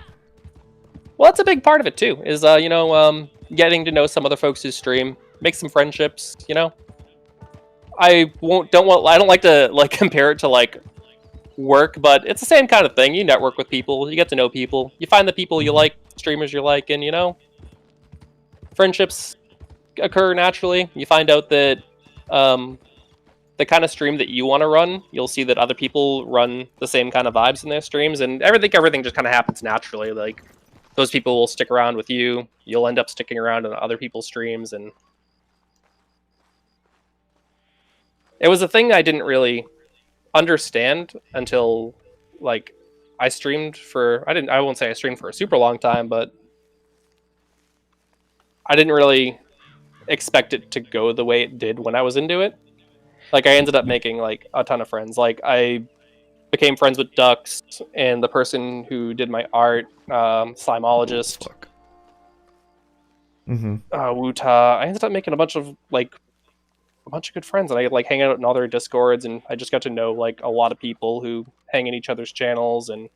Well, that's a big part of it too. Is you know, getting to know some other folks who stream, make some friendships. You know, I don't like to like compare it to like work, but it's the same kind of thing. You network with people, you get to know people, you find the people you like, streamers you like, and you know, friendships occur naturally. You find out that the kind of stream that you want to run, you'll see that other people run the same kind of vibes in their streams, and everything just kind of happens naturally. Like those people will stick around with you, you'll end up sticking around in other people's streams, and it was a thing I didn't really understand until like I streamed for I won't say I streamed for a super long time, but I didn't really expect it to go the way it did when I was into it. Like I ended up making like a ton of friends. Like I became friends with Ducks and the person who did my art, Slimeologist. Wuta. I ended up making a bunch of good friends, and I like hang out in all their Discords, and I just got to know like a lot of people who hang in each other's channels, and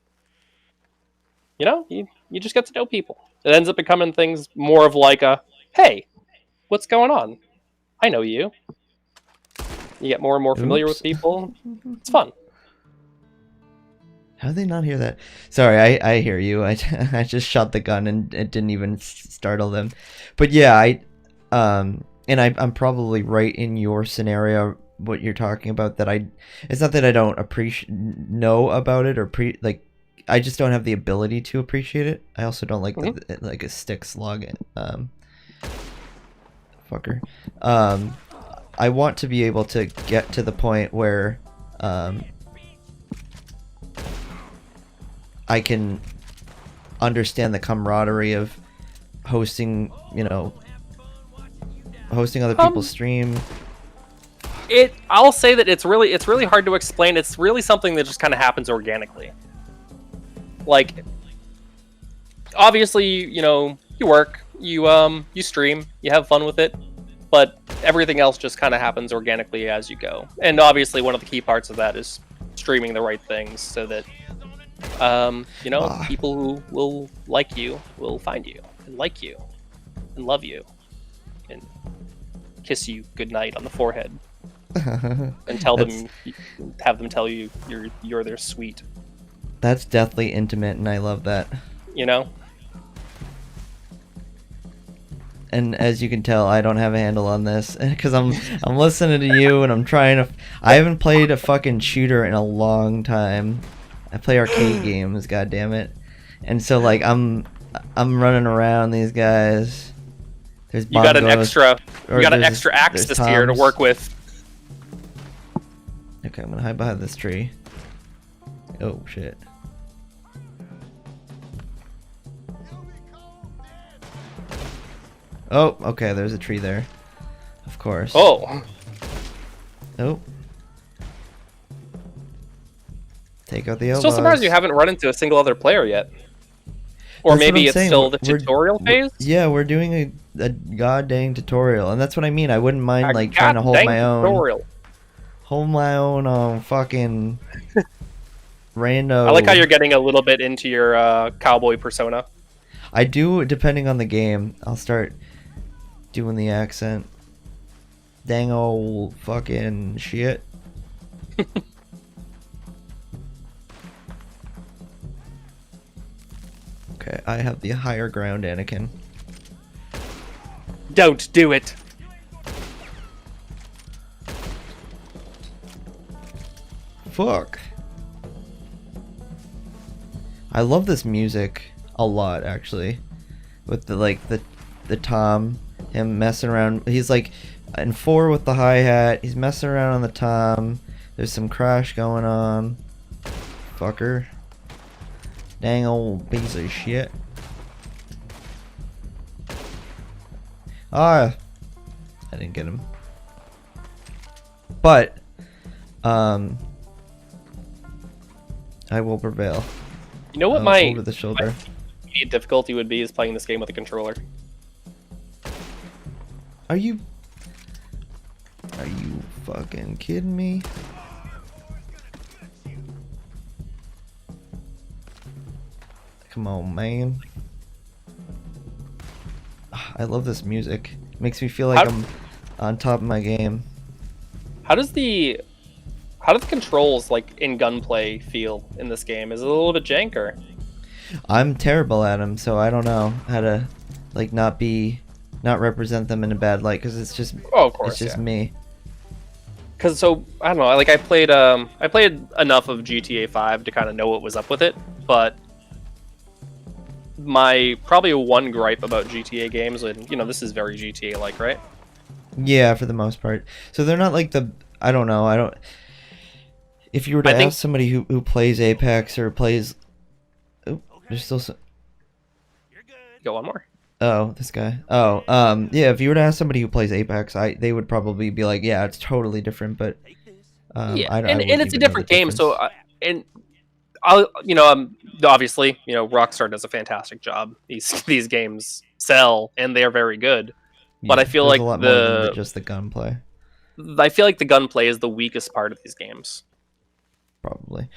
you know, you just get to know people. It ends up becoming things more of like a, hey, what's going on? I know you. You get more and more familiar with people. It's fun. How did they not hear that? Sorry, I hear you. I just shot the gun and it didn't even startle them. But yeah, and I'm probably right in your scenario, what you're talking about, that it's not that I don't know about it or I just don't have the ability to appreciate it. I also don't like like a stick slug. Fucker. I want to be able to get to the point where I can understand the camaraderie of hosting, hosting other people's stream. I'll say that it's really hard to explain. It's really something that just kind of happens organically. Like, obviously, you work, You stream, you have fun with it, but everything else just kind of happens organically as you go. And obviously, one of the key parts of that is streaming the right things so that people who will like you will find you and like you and love you and kiss you goodnight on the forehead and have them tell you you're their sweet. That's deathly intimate, and I love that. You know. And as you can tell, I don't have a handle on this because I'm listening to you and I'm trying to. I haven't played a fucking shooter in a long time. I play arcade games, god damn it. And so like I'm running around these guys. There's you got an extra axis here to work with. Okay, I'm gonna hide behind this tree. Oh shit. Oh, okay, there's a tree there. Of course. Oh. Oh. Take out the outlaws. Still surprised you haven't run into a single other player yet. Or That's maybe what I'm it's saying. still the tutorial phase? Yeah, we're doing a god dang tutorial, and that's what I mean. I wouldn't mind like trying to hold my own. Tutorial. Hold my own fucking rando. I like how you're getting a little bit into your cowboy persona. I do, depending on the game. I'll start doing the accent. Dang old fucking shit. Okay, I have the higher ground, Anakin. Don't do it. Fuck. I love this music a lot, actually. With the tom, him messing around. He's like in 4 with the hi-hat. He's messing around on the tom. There's some crash going on. Fucker. Dang old piece of shit. Ah, I didn't get him. But, I will prevail. You know what my over the shoulder. My difficulty would be is playing this game with a controller. Are you fucking kidding me? Come on, man. I love this music. It makes me feel like I'm on top of my game. How do the controls like in gunplay feel in this game? Is it a little bit jank? I'm terrible at them, so I don't know how to like not represent them in a bad light because it's just me. Because I don't know. Like I played enough of GTA 5 to kind of know what was up with it, but my probably one gripe about GTA games, and this is very GTA like, right? Yeah, for the most part. So they're not like I don't know. If you were to ask somebody who plays Apex or plays, there's still some. Go one more. Oh, this guy. Oh, yeah. If you were to ask somebody who plays Apex, they would probably be like, yeah, it's totally different. But yeah, and it's a different game. So obviously, Rockstar does a fantastic job. These games sell and they are very good. Yeah, but I feel like a lot more than just the gunplay. I feel like the gunplay is the weakest part of these games. Probably.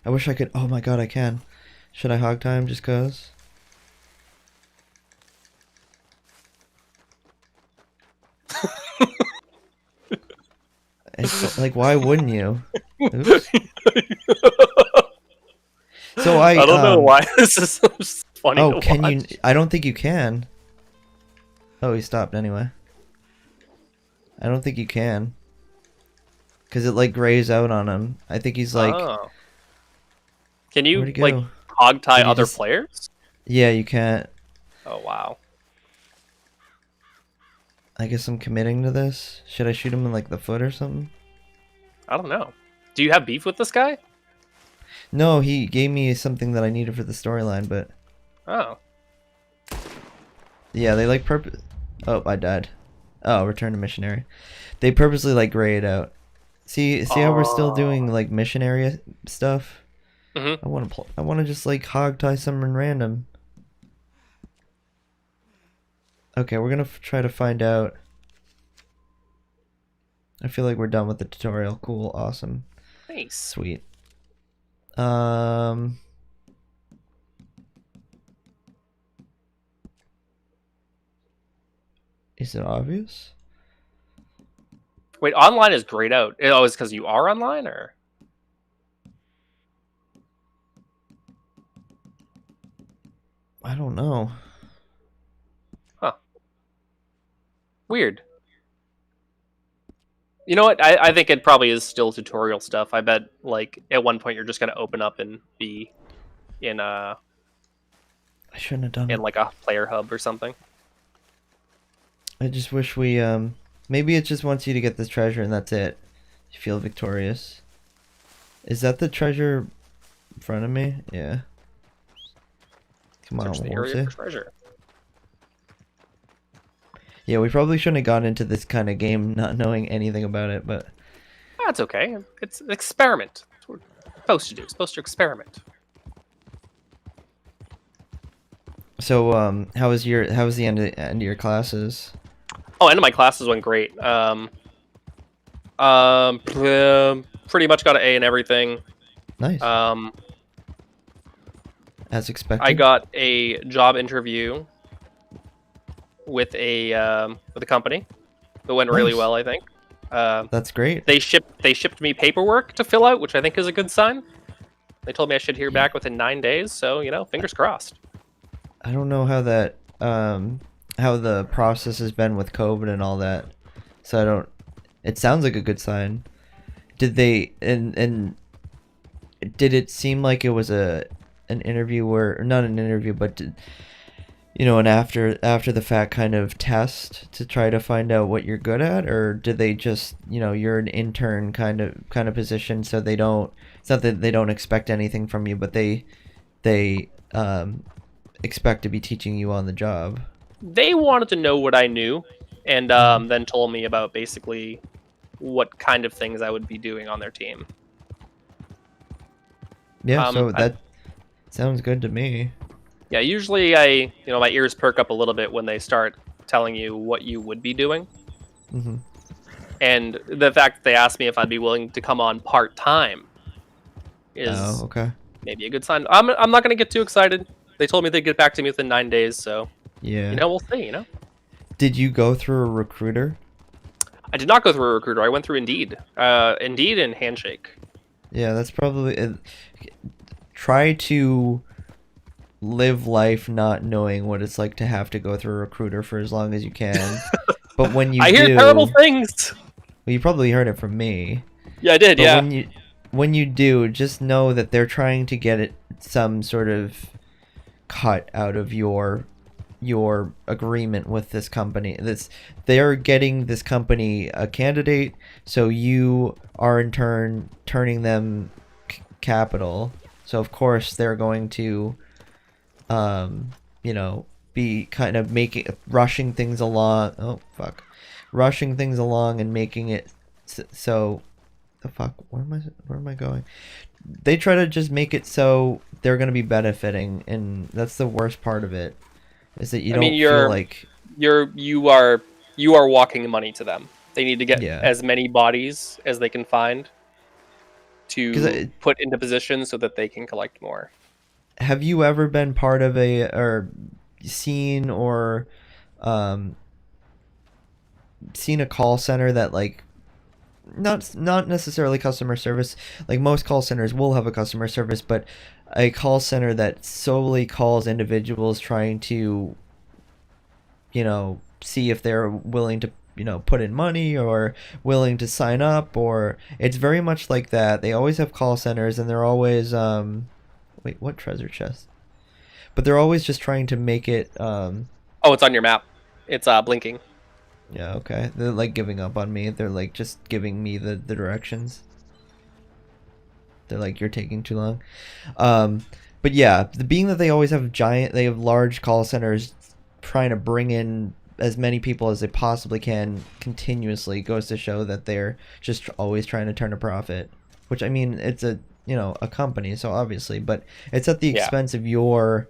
I wish I could. Oh my god, I can. Should I hog time just cause? It's like, why wouldn't you? Oops. So I don't know why this is so funny. Oh, to can watch. you? I don't think you can. Oh, he stopped anyway. I don't think you can. Because it like grays out on him. I think he's like. Oh. Can you Where'd he like go? hog tie Can you other just- players? Yeah, you can't. Oh wow. I guess I'm committing to this. Should I shoot him in like the foot or something? I don't know. Do you have beef with this guy? No, he gave me something that I needed for the storyline, but Oh. yeah, they like purpose. Oh, I died. Oh, return to missionary. They purposely like gray it out. See how we're still doing like missionary stuff. Mm-hmm. I want to just like hog tie someone random. Okay, we're gonna try to find out. I feel like we're done with the tutorial. Cool, awesome, Nice. sweet. Is it obvious? Wait, online is grayed out. Oh, is because you are online, or? I don't know. Huh. Weird. You know what? I think it probably is still tutorial stuff. I bet, like, at one point you're just gonna open up and be in I shouldn't have done it. like a player hub or something. I just wish we maybe it just wants you to get this treasure and that's it. You feel victorious. Is that the treasure in front of me? Yeah. Come on, Search the area horsey. for treasure. Yeah, we probably shouldn't have gone into this kind of game not knowing anything about it, but That's okay. It's an experiment. That's what we're supposed to do. Supposed to experiment. so how was the end of your classes? Oh, end of my classes went great. Pretty much got an A in everything. Nice. As expected. I got a job interview with a company that went really Nice. well, I think. That's great. They shipped me paperwork to fill out, which I think is a good sign. They told me I should hear back within 9 days, so fingers crossed. I don't know how that how the process has been with COVID and all that. So I don't. It sounds like a good sign. Did they and did it seem like it was an interview or not an interview, but an after the fact kind of test to try to find out what you're good at, or did they just you're an intern kind of position, so they don't. It's not that they don't expect anything from you, but they expect to be teaching you on the job. They wanted to know what I knew, and then told me about basically what kind of things I would be doing on their team. Yeah, so that sounds good to me. Yeah, usually my ears perk up a little bit when they start telling you what you would be doing. Mm-hmm. And the fact that they asked me if I'd be willing to come on part-time is okay. maybe a good sign. I'm not going to get too excited. They told me they'd get back to me within 9 days, so yeah. we'll see, Did you go through a recruiter? I did not go through a recruiter. I went through Indeed. Indeed and Handshake. Yeah, that's probably it. Try to live life not knowing what it's like to have to go through a recruiter for as long as you can. But when you I hear terrible things. Well, you probably heard it from me. Yeah, I did, but yeah. When you do, just know that they're trying to get some sort of cut out of your agreement with this company. They're getting this company a candidate, so you are in turn turning them capital. So of course they're going to be kind of rushing things along. Rushing things along and making it so the fuck, where am I going? They try to just make it so they're going to be benefiting, and that's the worst part of it, is that you don't feel like you are walking money to them. They need to get as many bodies as they can find to put into position so that they can collect more. Have you ever been part of seen a call center that, like, not necessarily customer service, like most call centers will have a customer service, but a call center that solely calls individuals trying to see if they're willing to put in money or willing to sign up, or it's very much like that. They always have call centers, and they're always wait, what treasure chest? But they're always just trying to make it oh, it's on your map. It's blinking. Yeah, okay. They're like giving up on me. They're like just giving me the directions. They're like, you're taking too long. But yeah, being that they always have large call centers trying to bring in as many people as they possibly can continuously goes to show that they're just always trying to turn a profit. Which, I mean, it's a company, so obviously, but it's at the expense of your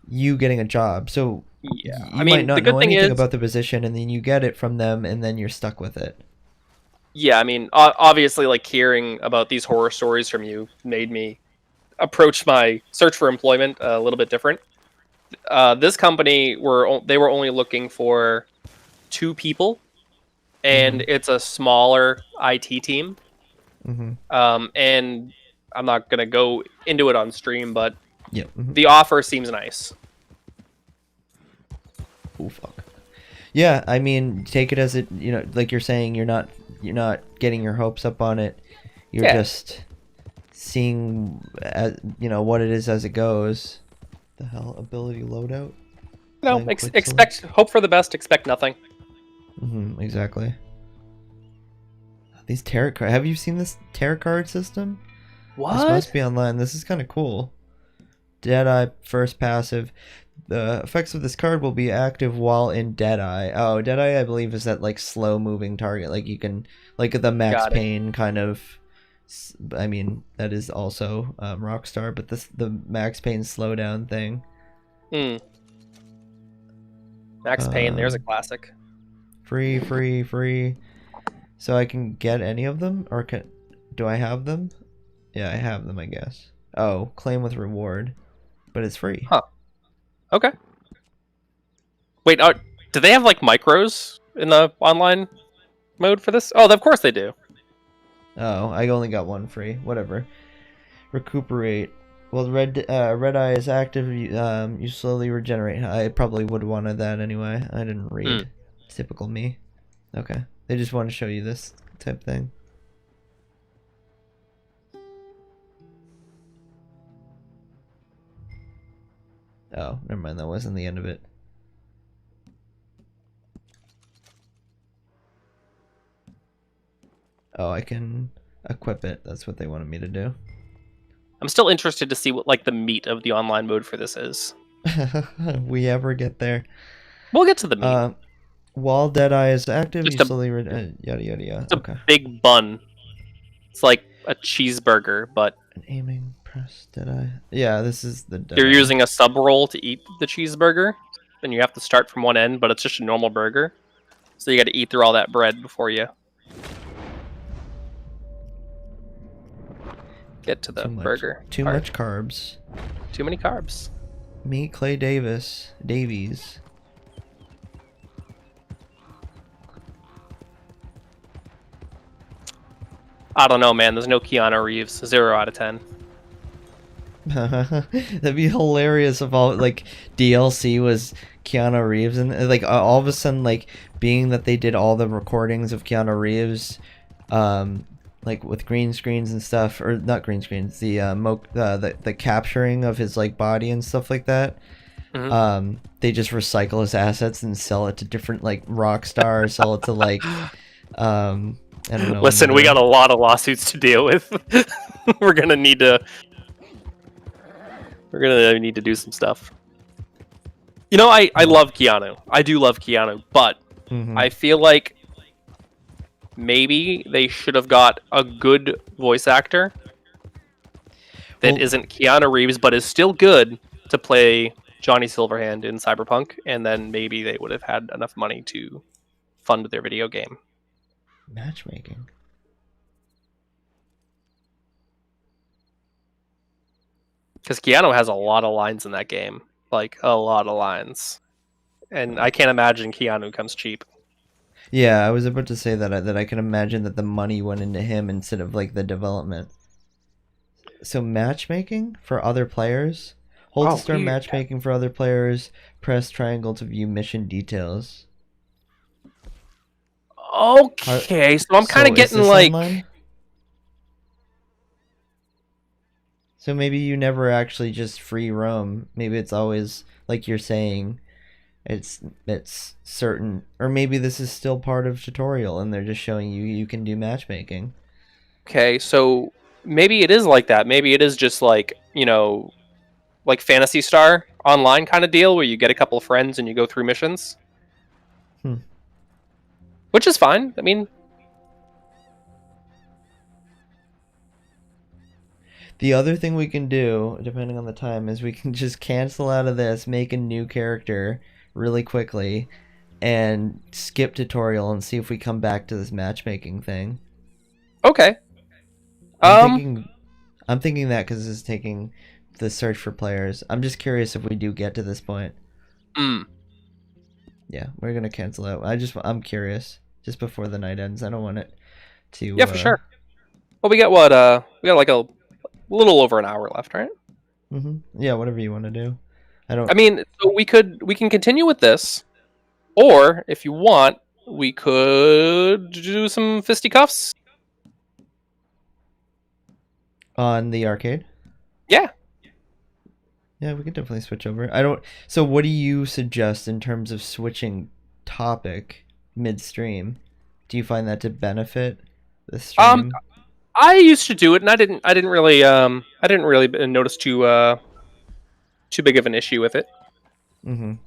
you getting a job. So Yeah, you I mean, might not the good know thing anything is, about the position, and then you get it from them, and then you're stuck with it. yeah, I mean, obviously, like hearing about these horror stories from you made me approach my search for employment a little bit different. This company they were only looking for 2 people, Mm-hmm. and it's a smaller IT team. Mm-hmm. And I'm not gonna go into it on stream, but Yep. Mm-hmm. the offer seems nice. Oh fuck. Yeah, I mean, take it as it. Like you're saying, you're not getting your hopes up on it. You're Yeah. just seeing, what it is as it goes. The hell, ability loadout. No, Playing quick expect hope for the best, expect nothing. Exactly. These tarot cards. Have you seen this tarot card system? This What? must be online. This is kind of cool. Deadeye first passive. The effects of this card will be active while in Deadeye. Oh, Deadeye, I believe, is that like slow moving target. Like you can, like the Max Got it. Payne kind of. I mean, that is also Rockstar, but the Max Payne slowdown thing. Max Payne, there's a classic. Free. So I can get any of them, or do I have them? Yeah, I have them, I guess. Oh, claim with reward, but it's free. Huh. Okay. Wait, do they have like micros in the online mode for this? Oh, of course they do. Oh, I only got one free. Whatever. Recuperate. Well, red eye is active. You slowly regenerate. I probably would have wanted that anyway. I didn't read. Typical me. Okay. They just want to show you this type thing. Oh, never mind. That wasn't the end of it. Oh, I can equip it. That's what they wanted me to do. I'm still interested to see what like the meat of the online mode for this is. We ever get there. We'll get to the meat. While Deadeye is active, Just you a- slowly yada yada yada. It's a Okay. big bun. It's like a cheeseburger, but An aiming press Deadeye. Yeah, this is the Deadeye. you're using a sub roll to eat the cheeseburger, and you have to start from one end, but it's just a normal burger. So you got to eat through all that bread before you get to the burger. Too part. much carbs. Too many carbs. Meet Clay Davies. I don't know, man. There's no Keanu Reeves. 0 out of 10. That'd be hilarious if all like DLC was Keanu Reeves, and like all of a sudden, like being that they did all the recordings of Keanu Reeves, like with green screens and stuff, or not green screens, the capturing of his like body and stuff like that. They just recycle his assets and sell it to different like Rockstar, sell it to like I don't know. Listen, we got a lot of lawsuits to deal with. We're gonna need to do some stuff. You know, I love Keanu. I do love Keanu, but I feel like maybe they should have got a good voice actor that isn't Keanu Reeves, but is still good to play Johnny Silverhand in Cyberpunk, and then maybe they would have had enough money to fund their video game. Matchmaking. Because Keanu has a lot of lines in that game. Like, a lot of lines. And I can't imagine Keanu comes cheap. Yeah, I was about to say that I can imagine that the money went into him instead of like the development. So matchmaking for other players? Hold to start matchmaking for other players. Press triangle to view mission details. Okay, so I'm kind of getting like... Online? So maybe you never actually just free roam. Maybe it's always, like you're saying, it's certain... Or maybe this is still part of tutorial and they're just showing you can do matchmaking. Okay, so maybe it is like that. Maybe it is just like, you know, like Phantasy Star online kind of deal where you get a couple of friends and you go through missions. Which is fine. I mean... The other thing we can do, depending on the time, is we can just cancel out of this, make a new character really quickly, and skip tutorial and see if we come back to this matchmaking thing. Okay. I'm thinking that because it's taking the search for players. I'm just curious if we do get to this point. Yeah, we're gonna cancel out. I'm curious. Just before the night ends, I don't want it to. Yeah, for sure. Well, we got what? We got like a little over an hour left, right? Yeah, whatever you want to do. I mean, so we can continue with this, or if you want, we could do some fisticuffs on the arcade. Yeah. Yeah, we could definitely switch over. So what do you suggest in terms of switching topic midstream? Do you find that to benefit the stream? I used to do it, and I didn't really notice too big of an issue with it. And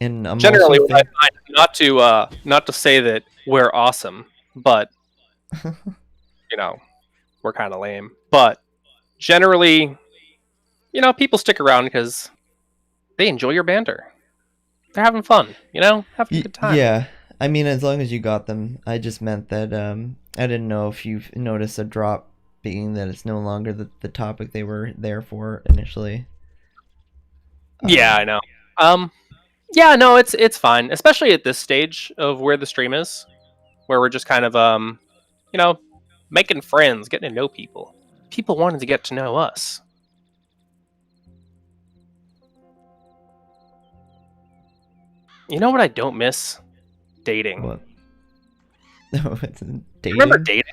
I'm generally, I find not to say that we're awesome, but you know, we're kind of lame. But generally, you know, people stick around because they enjoy your banter. They're having fun, you know, having a good time. Yeah, I mean, as long as you got them. I just meant that I didn't know if you've noticed a drop, being that it's no longer the topic they were there for initially. Yeah, I know. Yeah, no, it's fine, especially at this stage of where the stream is, where we're just kind of you know, making friends, getting to know people. People wanted to get to know us. You know what I don't miss? Dating. What? Dating? Remember dating?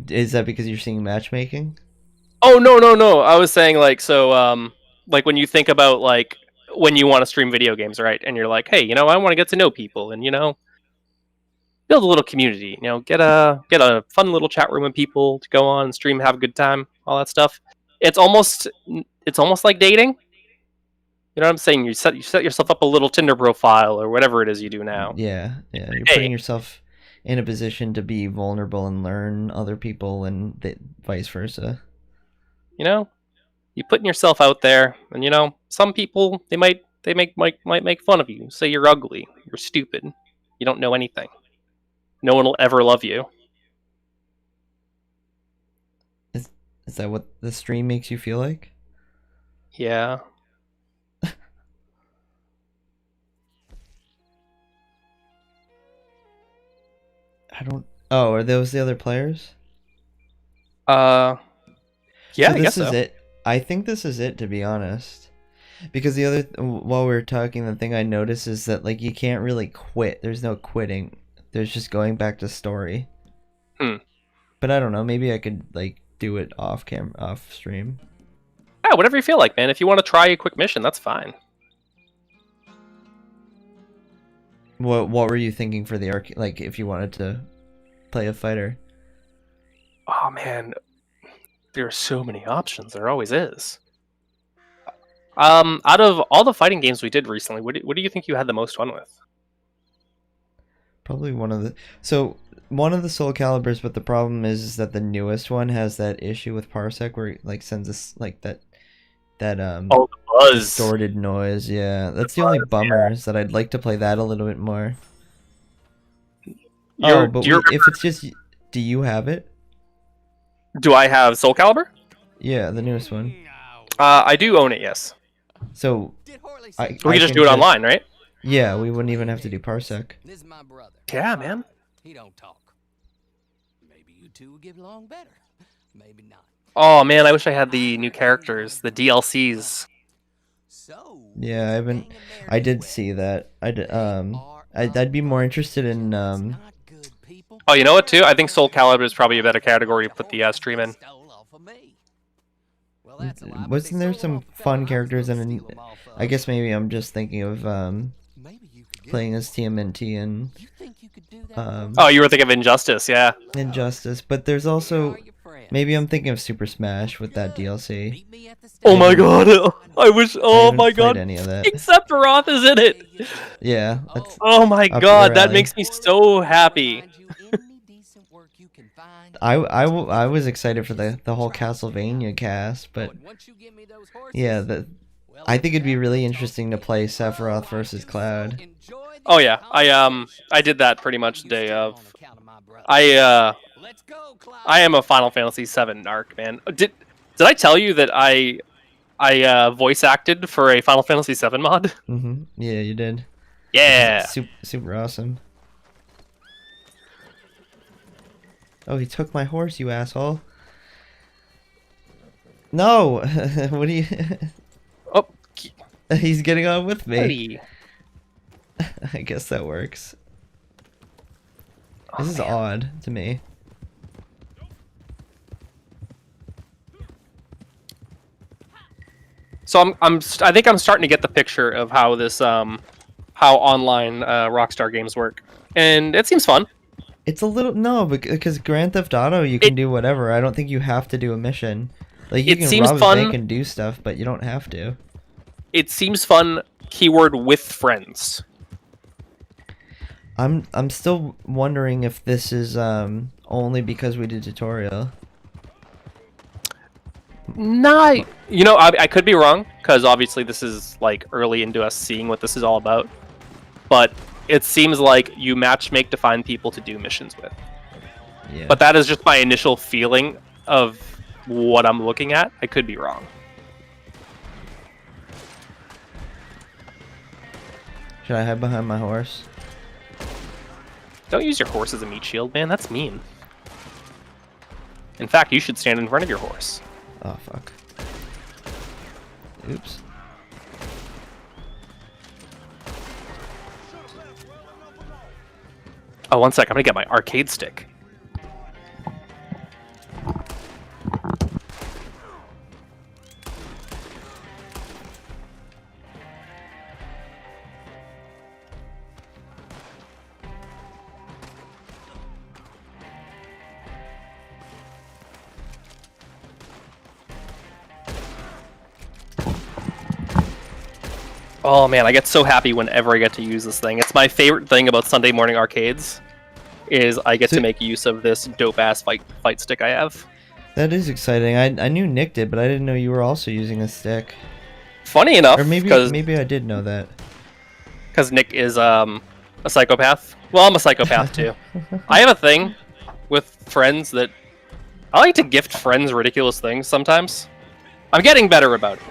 Is that because you're seeing matchmaking? Oh, no. I was saying, like, so, like, when you think about, like, when you want to stream video games, right? And you're like, hey, you know, I want to get to know people and, you know, build a little community, you know, get a fun little chat room with people to go on and stream, have a good time, all that stuff. It's almost like dating. You know what I'm saying? You set yourself up a little Tinder profile or whatever it is you do now. Yeah. You're putting yourself in a position to be vulnerable and learn other people, and vice versa. You know, you putting yourself out there, and you know, some people they might make fun of you, say you're ugly, you're stupid, you don't know anything. No one will ever love you. Is that what the stream makes you feel like? Yeah. Oh, are those the other players? Yeah, so I guess so. This is it. I think this is it, to be honest. Because the other, while we were talking, the thing I noticed is that, like, you can't really quit. There's no quitting. There's just going back to story. But I don't know. Maybe I could, like, do it off stream. Yeah, whatever you feel like, man. If you want to try a quick mission, that's fine. What were you thinking for the arcade? Like, if you wanted to play a fighter? Oh man, there are so many options. There always is. Out of all the fighting games we did recently, what do you think you had the most fun with? Probably one of the Soul Calibers, but the problem is that the newest one has that issue with Parsec where it, like, sends us like that the buzz, distorted noise. Yeah, that's the only bummer, is that I'd like to play that a little bit more. If it's just, do you have it? Do I have Soul Calibur? Yeah, the newest one. I do own it, yes. So we can just do it online, right? Yeah, we wouldn't even have to do Parsec. This is my brother. Yeah, man. He don't talk. Maybe you two will get along better. Maybe not. Oh man, I wish I had the new characters, the DLCs. Yeah, I did see that. I'd be more interested in Oh, you know what too? I think Soul Calibur is probably a better category to put the stream in. Wasn't there some fun characters, and I guess maybe I'm just thinking of playing as TMNT and oh, you were thinking of Injustice, yeah. Injustice, but there's also, maybe I'm thinking of Super Smash with that DLC. Oh my god, I wish, oh my god, any of that. Except Roth is in it. Yeah. Oh my god, that makes me so happy. I was excited for the whole Castlevania cast, but yeah, I think it'd be really interesting to play Sephiroth versus Cloud. Oh yeah, I did that pretty much the day of. I am a Final Fantasy VII narc, man. Did I tell you that I voice acted for a Final Fantasy VII mod? Yeah, you did. Yeah. Super awesome. Oh, he took my horse, you asshole. No! What do you... Oh. He's getting on with me. Buddy. I guess that works. This is odd to me. So I think I'm starting to get the picture of how this how online Rockstar games work, and it seems fun. It's a little no, because Grand Theft Auto you can do whatever. I don't think you have to do a mission. Like you can rob a bank and do stuff, but you don't have to. It seems fun. Keyword with friends. I'm still wondering if this is only because we did tutorial. Nah, you know, I could be wrong, because obviously this is like early into us seeing what this is all about. But it seems like you matchmake to find people to do missions with. Yeah. But that is just my initial feeling of what I'm looking at. I could be wrong. Should I hide behind my horse? Don't use your horse as a meat shield, man. That's mean. In fact, you should stand in front of your horse. Oh, fuck. Oops. Oh, one sec. I'm gonna get my arcade stick. Oh man, I get so happy whenever I get to use this thing. It's my favorite thing about Sunday morning arcades, is I get to make use of this dope-ass fight stick I have. That is exciting. I knew Nick did, but I didn't know you were also using a stick. Funny enough, or maybe I did know that. Because Nick is a psychopath. Well, I'm a psychopath too. I have a thing with friends that I like to gift friends ridiculous things sometimes. I'm getting better about it.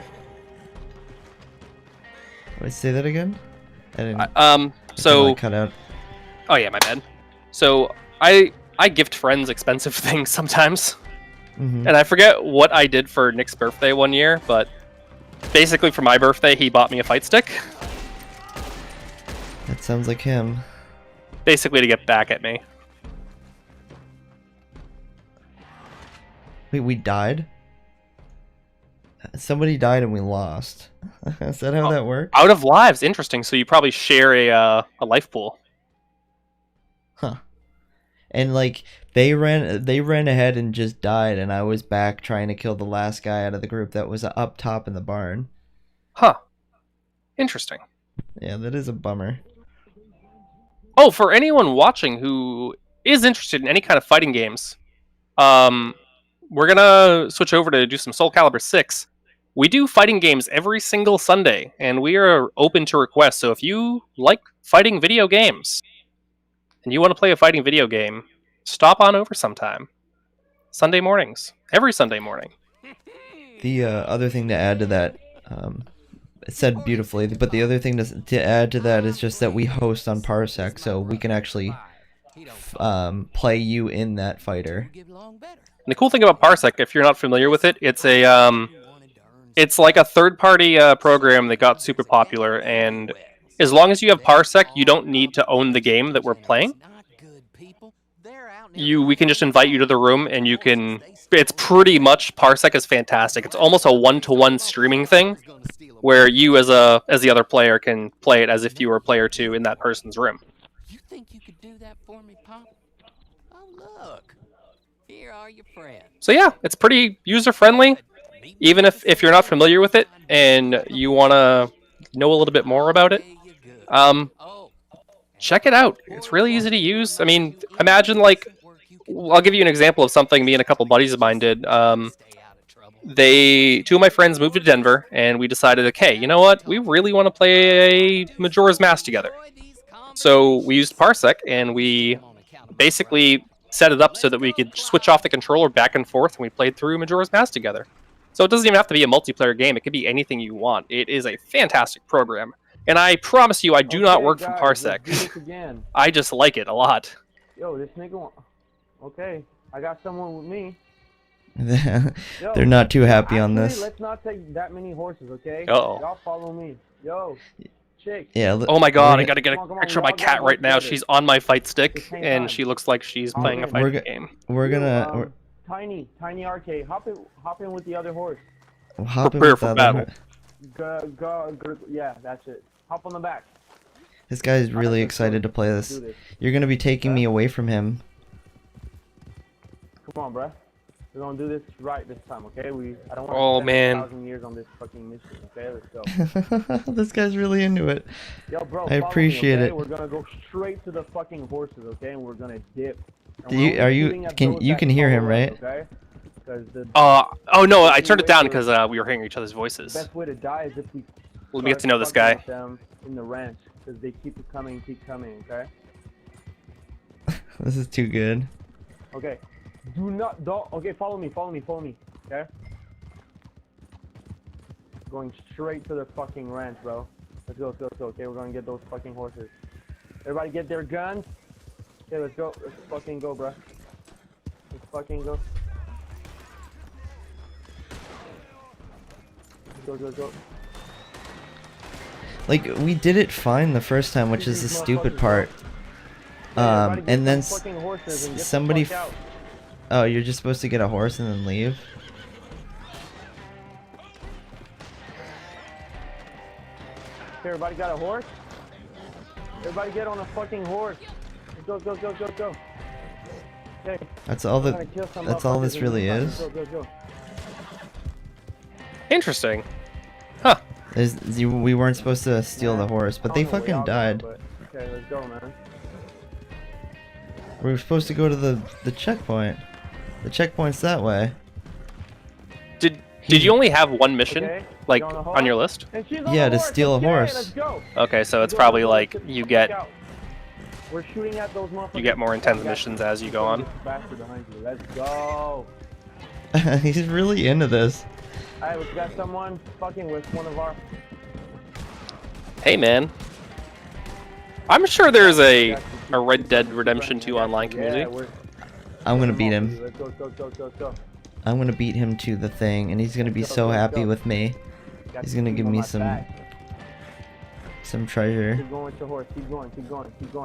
Wait, say that again? I didn't, so like, cut out. Oh yeah, my bad. So I gift friends expensive things sometimes, and I forget what I did for Nick's birthday one year, but basically for my birthday he bought me a fight stick. That sounds like him. Basically to get back at me. Wait, we died? Somebody died and we lost. Is that how that works? Out of lives, interesting. So you probably share a life pool. Huh. And like they ran ahead and just died, and I was back trying to kill the last guy out of the group that was up top in the barn. Huh. Interesting. Yeah, that is a bummer. Oh, for anyone watching who is interested in any kind of fighting games, we're gonna switch over to do some Soul Calibur 6. We do fighting games every single Sunday, and we are open to requests. So if you like fighting video games, and you want to play a fighting video game, stop on over sometime. Sunday mornings. Every Sunday morning. The other thing to add to that, it said beautifully, but the other thing to add to that is just that we host on Parsec, so we can actually play you in that fighter. And the cool thing about Parsec, if you're not familiar with it, it's a it's like a third-party program that got super popular, and as long as you have Parsec, you don't need to own the game that we're playing. We can just invite you to the room, and you can... It's pretty much... Parsec is fantastic. It's almost a one-to-one streaming thing, where you as the other player can play it as if you were player 2 in that person's room. You think you could do that for me, Pop? Oh, look. Here are your friends. So yeah, it's pretty user-friendly. Even if you're not familiar with it, and you want to know a little bit more about it, check it out. It's really easy to use. I mean, imagine like I'll give you an example of something me and a couple buddies of mine did. Two of my friends moved to Denver, and we decided, okay, you know what? We really want to play a Majora's Mask together. So we used Parsec, and we basically set it up so that we could switch off the controller back and forth when we played through Majora's Mask together. So it doesn't even have to be a multiplayer game. It could be anything you want. It is a fantastic program. And I promise you, I do not work from Parsec. Again. I just like it a lot. Yo, this nigga. Okay, I got someone with me. They're not too happy on this. Let's not take that many horses, okay? Uh-oh. Y'all follow me. Yo, chick. Yeah. Oh my god, I gotta get Come a on, picture of my y'all cat gotta right work now. together. She's on my fight stick, At the same and time. she looks like she's playing a fighting game. We're gonna TinyArcade. Hop in with the other horse. hop in Prepare with for the battle. Go, yeah, that's it. Hop on the back. This guy's really excited to play Do this. this. You're gonna be taking me away from him. Come on, bruh. We're gonna do this right this time, okay? I don't want to Oh, spend man. 1,000 years on this fucking mission, okay? Let's go. This guy's really into it. Yo, bro, I follow me, appreciate okay? it. We're gonna go straight to the fucking horses, okay? And we're gonna dip. And Do we're you- only are you- shooting at can- those you that can hear him, follow us, right? Okay? 'Cause the Oh no, I turned it down because we were hearing each other's voices. best way to die is if we Let me get to start know this fucking guy. with them in the ranch, because they keep coming, okay? This is too good. Okay. Okay, follow me, okay? Going straight to the fucking ranch, bro. Let's go, okay? We're gonna get those fucking horses. Everybody get their guns. Okay, let's go. Let's fucking go, bro. Let's fucking go. Go. Like, we did it fine the first time, which is the stupid part. Yeah, everybody get And then some fucking horses and get the somebody... fuck out. Oh, you're just supposed to get a horse and then leave? Okay, everybody got a horse? Everybody get on a fucking horse. Go. Okay. That's all I'm gonna kill some that's all motherfuckers this in really the is? Go. Interesting. We weren't supposed to steal the horse, but they I don't know where fucking y'all died. going, but- Okay, let's go, man. We were supposed to go to the checkpoint. The checkpoint's that way. Did you only have one mission, Okay, like you on a on horse? your list? And she's on Yeah, a to horse. steal a Okay, horse. Let's go. Okay, so it's Let's go, probably let's like get the you fuck get out. We're shooting at those motherfuckers. you get more intense Got missions you. as you go on. Bastard behind you. Let's go. He's really into this. Alright, we got someone fucking with one of our. Hey man, I'm sure there's a Red Dead Redemption 2 online community. Yeah, we're. I'm gonna beat him. Let's go. I'm gonna beat him to the thing, and he's gonna be so happy with me. Got He's you gonna on give my me back. some treasure. Keep going with your horse. Keep going.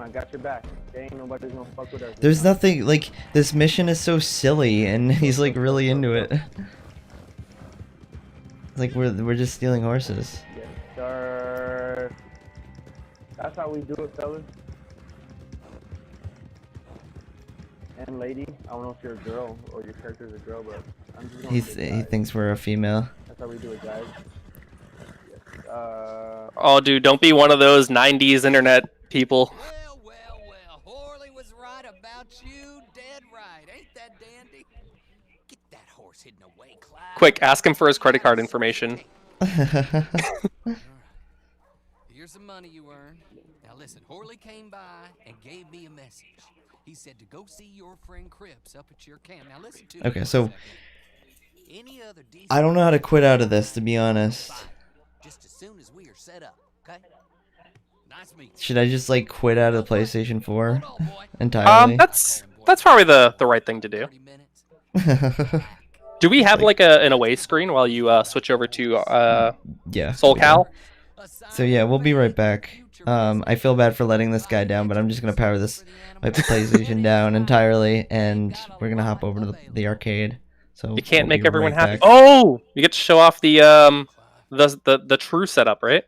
I got your back. Okay, ain't nobody's gonna fuck with us. There's nothing like this mission is so silly, and he's like really into it. Like we're just stealing horses. Yes, sir. That's how we do it, fellas. And lady, I don't know if you're a girl or your character's a girl, but I'm just gonna say He guys. thinks we're a female. That's how we do it, guys. Yes. Oh dude, don't be one of those 90s internet people. Well, Horley was right about you, dead right. Ain't that dandy? Get that horse hidden away, Clyde. Quick, ask him for his credit card information. Here's some money you earned. Now listen, Horley came by and gave me a message. He said to go see your friend Cripps up at your camp. Now listen to me Okay, for a so second. Any other decent I don't know how to quit out of this, to be honest. just as soon as we are set up, okay? Nice meeting. Should I just like quit out of the PlayStation 4 Hold on, boy. entirely? That's probably the right thing to do. 30 minutes. Do we have like an away screen while you switch over to Yeah. Soul Cal? So yeah, we'll be right back. I feel bad for letting this guy down, but I'm just gonna power my PlayStation down entirely, and we're gonna hop over to the arcade. So You can't we'll make be everyone right happy. back. Oh, you get to show off the true setup, right?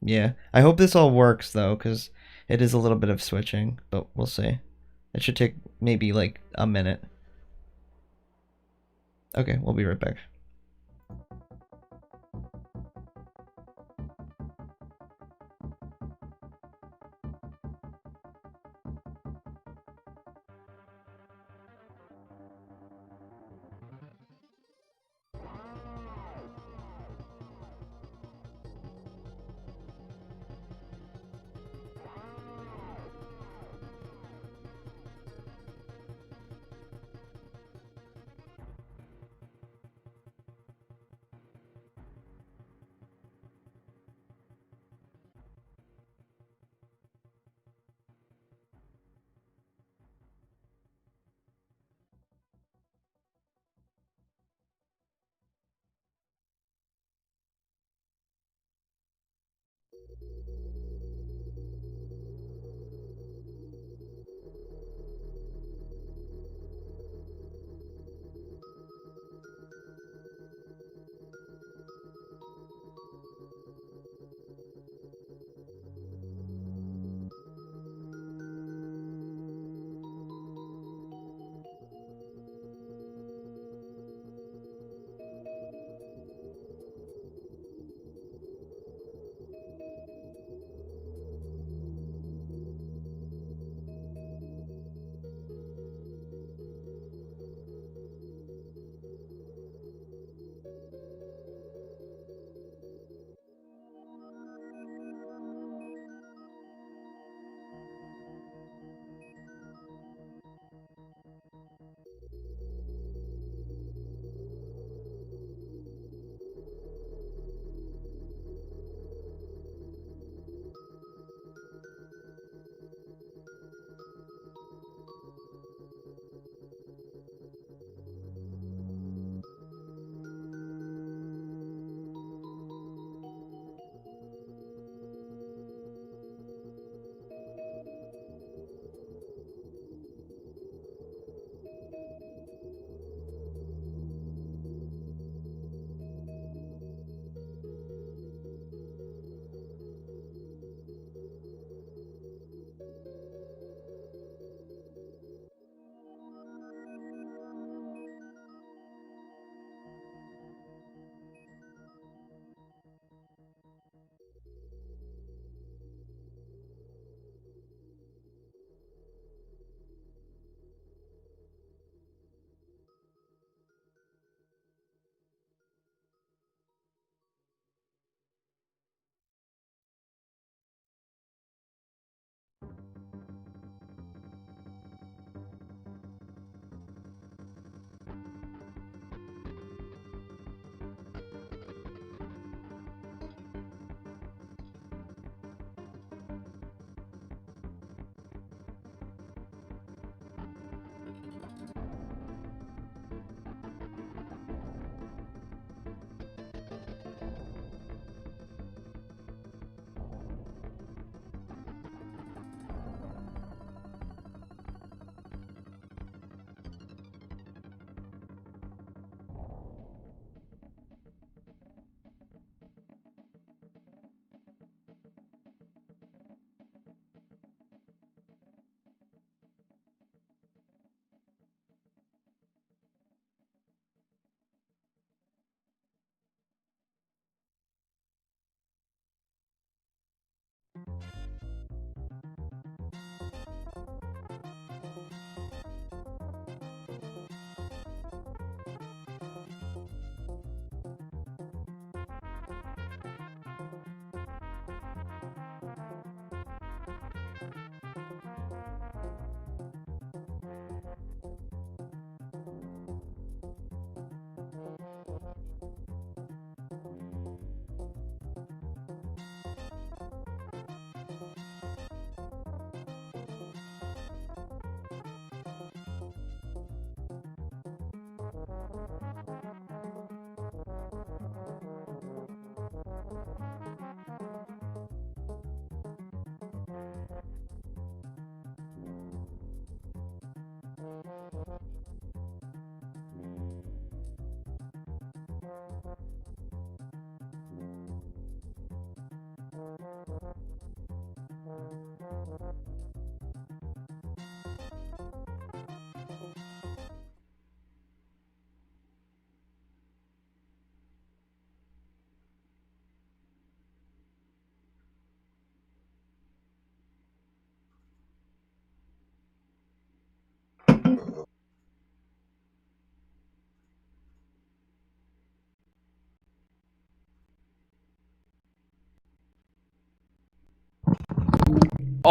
Yeah, I hope this all works though, because it is a little bit of switching, but we'll see. It should take maybe like a minute. Okay, we'll be right back.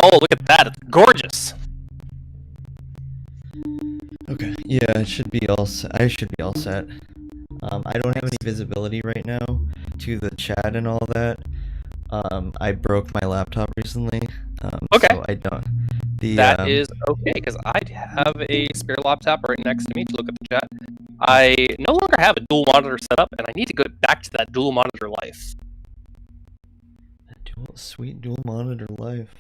Oh, look at that. It's gorgeous. Okay, yeah, it should be all set. I should be all set. I don't have any visibility right now to the chat and all that. I broke my laptop recently. Okay. So I don't. That is okay, because I have a spare laptop right next to me to look at the chat. I no longer have a dual monitor set up, and I need to go back to that dual monitor life. Dual Sweet dual monitor life.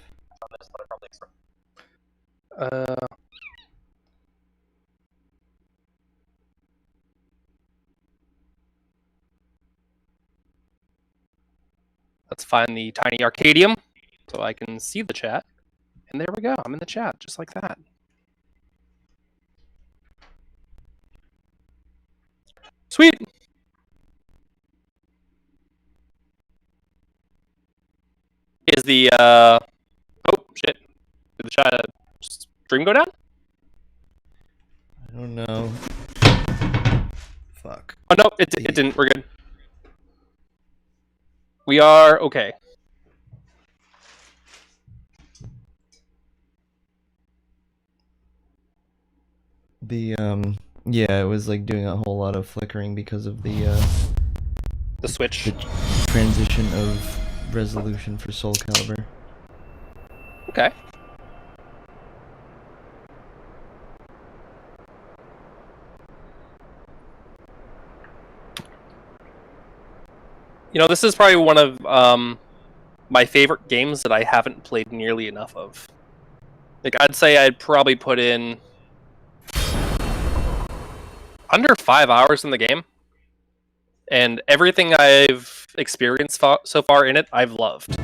Let's find the tiny Arcadium so I can see the chat. And there we go. I'm in the chat just like that. Sweet. Is the oh shit. Did the chat stream go down? I don't know. Fuck. Oh no, it didn't. We're good. We are okay. Yeah, it was like doing a whole lot of flickering because of the switch. The transition of resolution for Soul Calibur. Okay. You know, this is probably one of my favorite games that I haven't played nearly enough of. Like, I'd say I'd probably put in under 5 hours in the game. And everything I've experienced so far in it, I've loved.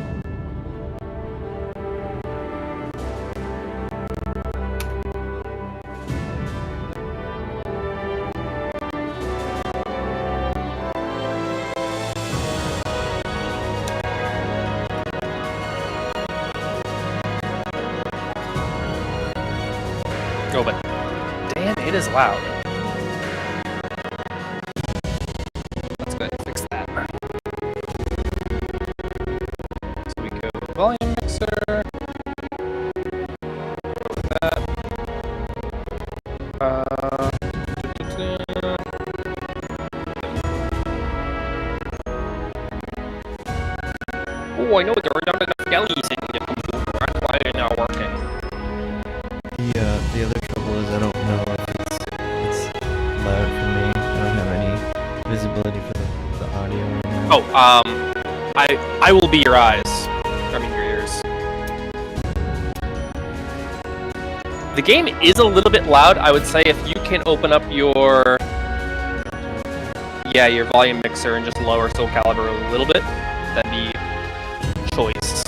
Oh, but damn, it is loud. Let's go ahead and fix that. So we go volume mixer. That. Oh, I know there are not enough galleys in the computer. That's why they're not working. The other trouble is I don't know if it's loud for me. I don't have any visibility for the audio right now. Oh, I will be your eyes. I mean your ears. The game is a little bit loud. I would say if you can open up your volume mixer and just lower Soul Calibur a little bit, that'd be choice.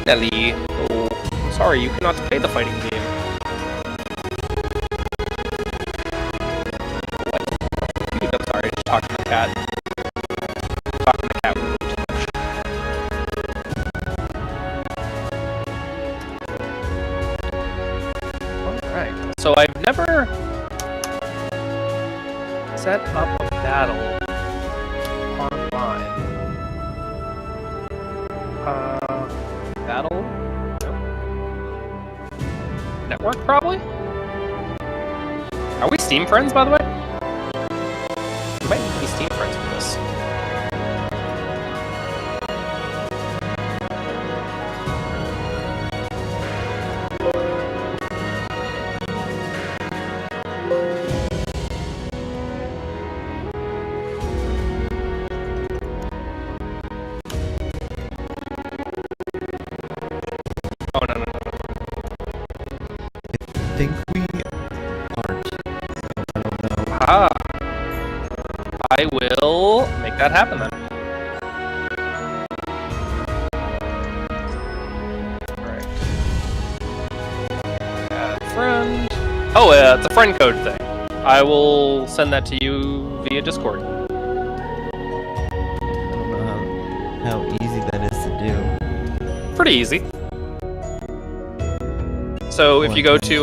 Nelly, oh, sorry, you cannot play the fighting game. What? Dude, I'm sorry, just talking to the cat. Talking to the cat a little too much. Alright, so I've never set up a battle online. Battle? No. Network, probably? Are we Steam friends, by the way? We might be Steam friends for this. Oh, no. I think we aren't. I don't know. Ah. I will make that happen then. Alright. Add friend. Oh, it's a friend code thing. I will send that to you via Discord. I don't know how easy that is to do. Pretty easy. So if you go to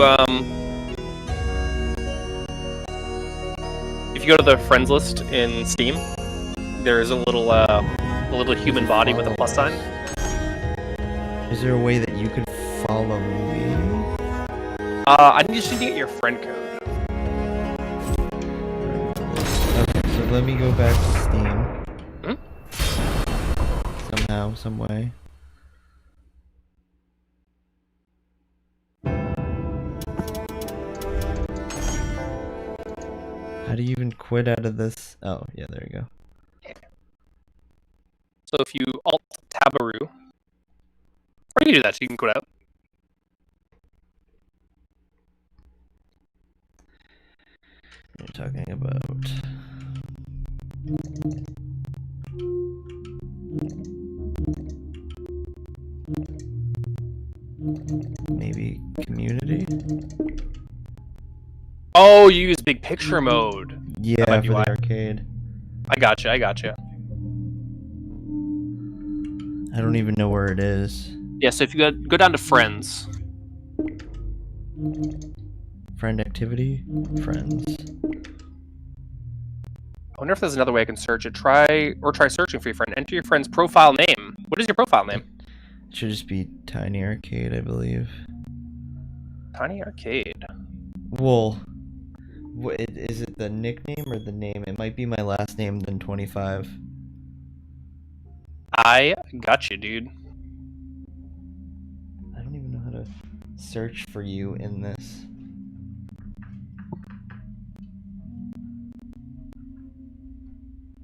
the friends list in Steam, there's a little human body with a plus sign. Is there a way that you could follow me? I just need to get your friend code. Okay, so let me go back to Steam. Hmm? Somehow, some way. How do you even quit out of this? Oh, yeah, there you go. So if you alt tabaroo, or you can do that, so you can quit out. You're talking about maybe community? Oh, you use big picture mode. Yeah, That might be for why. the arcade. I gotcha. I gotcha. I don't even know where it is. Yeah. So if you go down to friends. Friend activity? Friends. I wonder if there's another way I can search it. Try searching for your friend. Enter your friend's profile name. What is your profile name? It should just be TinyArcade, I believe. TinyArcade. Well, is it the nickname or the name? It might be my last name, then 25. I got you, dude. I don't even know how to search for you in this.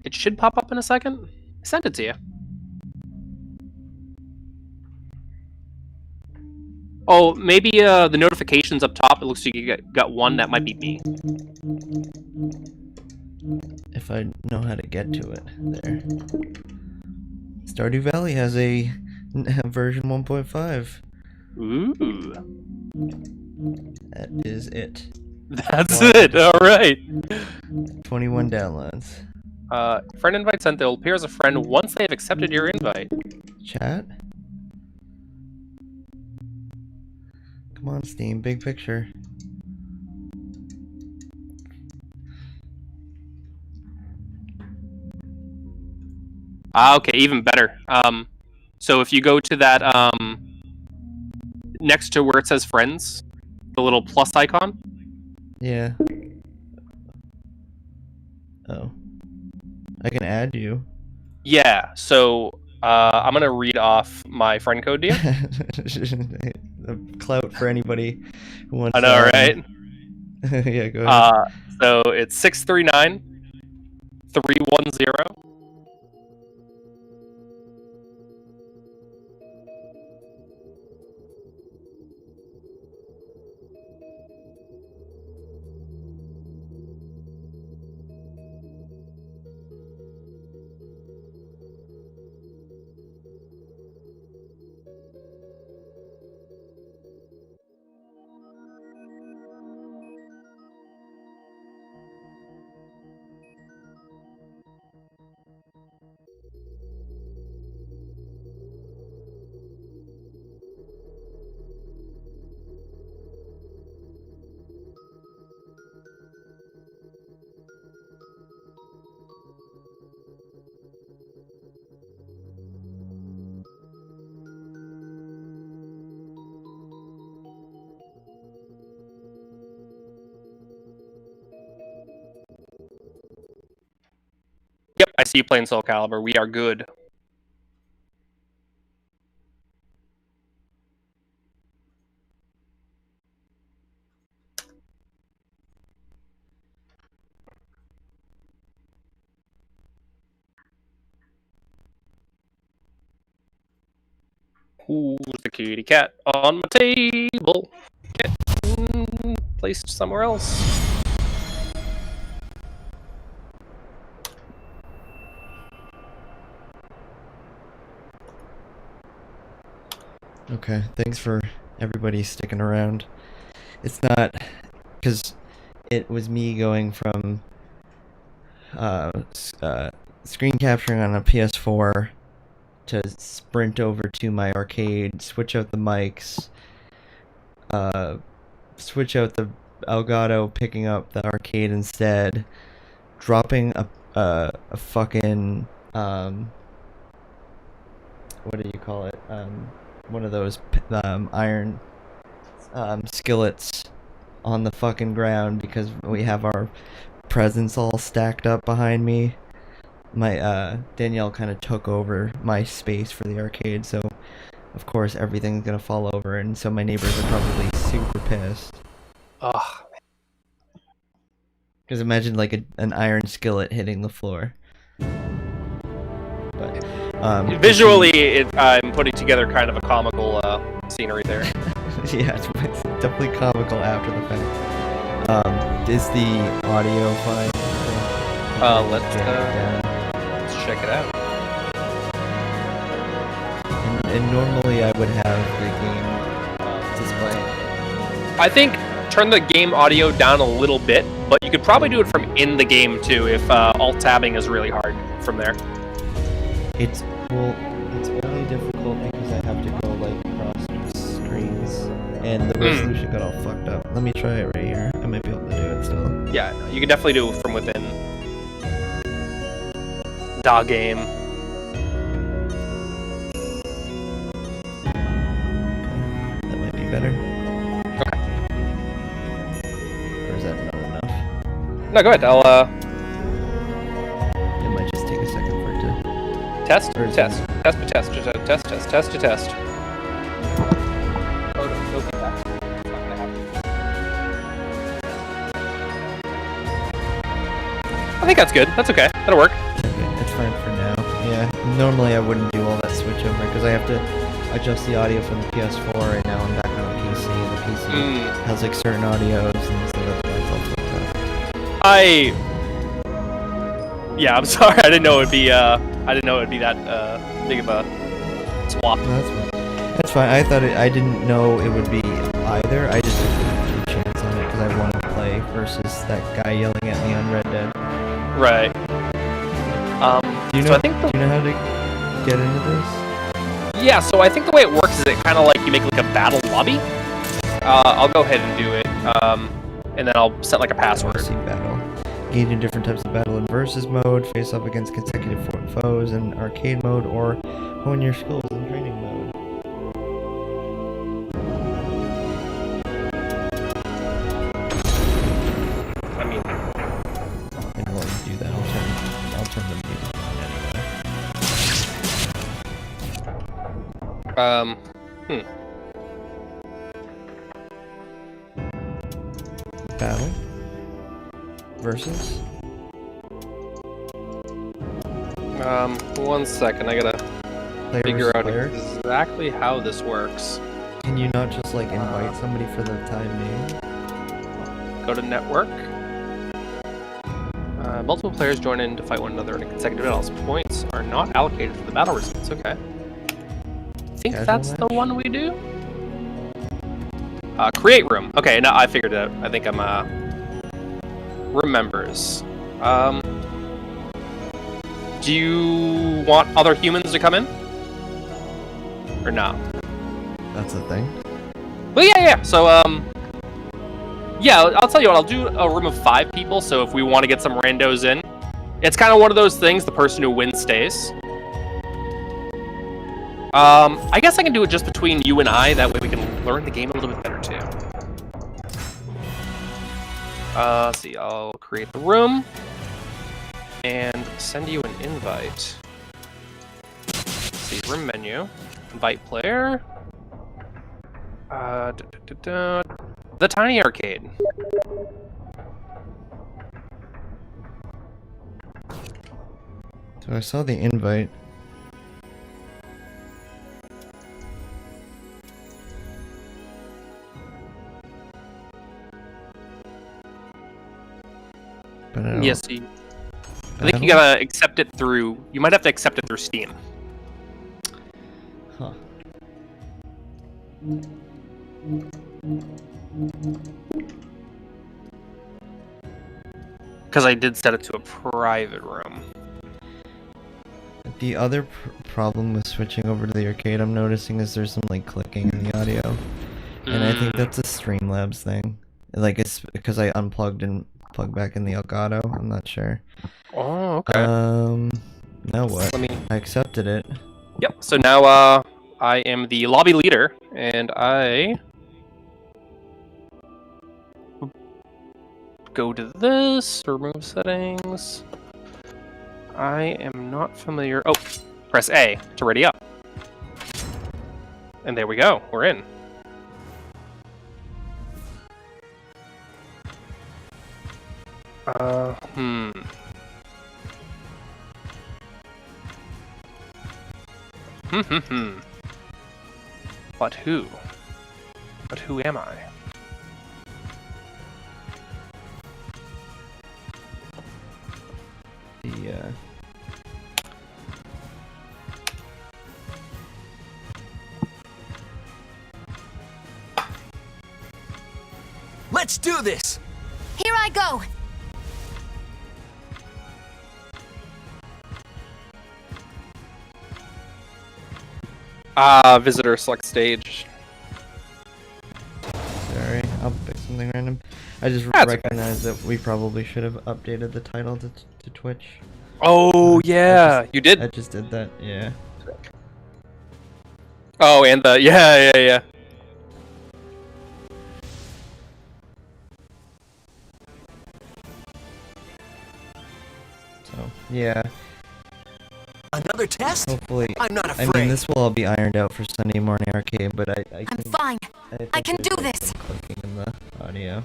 It should pop up in a second. I sent it to you. Oh, maybe the notifications up top. It looks like you got one. That might be me. If I know how to get to it, there. Stardew Valley has a version 1.5. Ooh. That is it. That's it. All right. 21 downloads. Friend invite sent. They'll appear as a friend once they have accepted your invite. Chat? Come on, Steam. Big picture. Okay, even better. So if you go to that next to where it says friends, the little plus icon. Yeah. Oh. I can add you. Yeah. So I'm gonna read off my friend code to you. Clout for anybody who wants. I know, right? Yeah, go ahead. So it's 639-310. Yep, I see you playing Soul Calibur. We are good. Who's the kitty cat on my table? Get placed somewhere else. Okay, thanks for everybody sticking around. It's not because it was me going from screen capturing on a PS4 to sprint over to my arcade, switch out the mics, switch out the Elgato, picking up the arcade instead, dropping a fucking what do you call it? One of those iron skillets on the fucking ground because we have our presents all stacked up behind me. My Danielle kind of took over my space for the arcade, so of course everything's gonna fall over, and so my neighbors are probably super pissed. Ugh. Because imagine like an iron skillet hitting the floor. But Visually, I'm putting together kind of a comical scenery there. yeah, it's definitely comical after the fact. Is the audio fine? Let's check it out. And normally I would have the game display. I think turn the game audio down a little bit, but you could probably do it from in the game too if alt tabbing is really hard from there. It's only difficult because I have to go like across screens, and the resolution got all fucked up. Let me try it right here. I might be able to do it still. Yeah, you can definitely do it from within. Da game. That might be better. Okay. Or is that not enough? No, go ahead. I'll It might just take a second for it to test. Or is Test. Test. Test. Test. Test. Test. Test. Oh, no feedback. It's not gonna happen. I think that's good. That's okay. That'll work. Okay, it's fine for now. Yeah, normally I wouldn't do all that switch over because I have to adjust the audio from the PS4 and now I'm back on the PC and the PC has like certain audios and so that's why it's all fucked up. Yeah, I'm sorry. I didn't know it'd be that big of a swap. No, that's fine. That's fine. I thought I didn't know it would be either. I just took a chance on it because I wanted to play versus that guy yelling at me on Red Dead. Right. Do you know? Do you know how to get into this? Yeah, so I think the way it works is it kind of like you make like a battle lobby. I'll go ahead and do it, and then I'll set like a password. See battle. Engage in different types of battle in versus mode, face off against consecutive foes in arcade mode, or hone your skills in training mode. I mean, and while you do that, I'll turn the music on anyway. Battle versus. 1 second. I gotta Player figure versus out player? exactly how this works. Can you not just like invite somebody for the time being? Go to network. Multiple players join in to fight one another in a consecutive battles. Points are not allocated for the battle results. Okay. I think Casual that's match? the one we do. Create room. Okay, now I figured it out. I think I'm remembers. Do you want other humans to come in? Or no? That's the thing. Well, yeah. So, yeah, I'll tell you what, I'll do a room of 5 people, so if we want to get some randos in, it's kind of one of those things, the person who wins stays. I guess I can do it just between you and I, that way we can learn the game a little bit better, too. Let's see, I'll create the room, and send you an invite. Let's see, room menu, invite player, the TinyArcade. So I saw the invite. But I don't, Yes, I think you gotta accept it through. You might have to accept it through Steam. Huh. Because I did set it to a private room. The other problem with switching over to the arcade I'm noticing is there's some like clicking in the audio. And I think that's a Streamlabs thing. Like it's because I unplugged and plugged back in the Elgato. I'm not sure. Oh, okay. Now what? I accepted it. Yep. So now I am the lobby leader, and I go to this, remove settings. I am not familiar. Oh, press A to ready up. And there we go. We're in. Hmm. But who? But who am I? The Let's do this! Here I go! Visitor select stage. Sorry, I'll pick something random. I just That's recognized that we probably should have updated the title to Twitch. Oh yeah, you did. I just did that, yeah. Oh, and the yeah. So, yeah. Another test? Hopefully, I'm not I afraid. mean, this will all be ironed out for Sunday morning arcade, but I I'm can, fine. I can think do there's this. some clicking in the audio.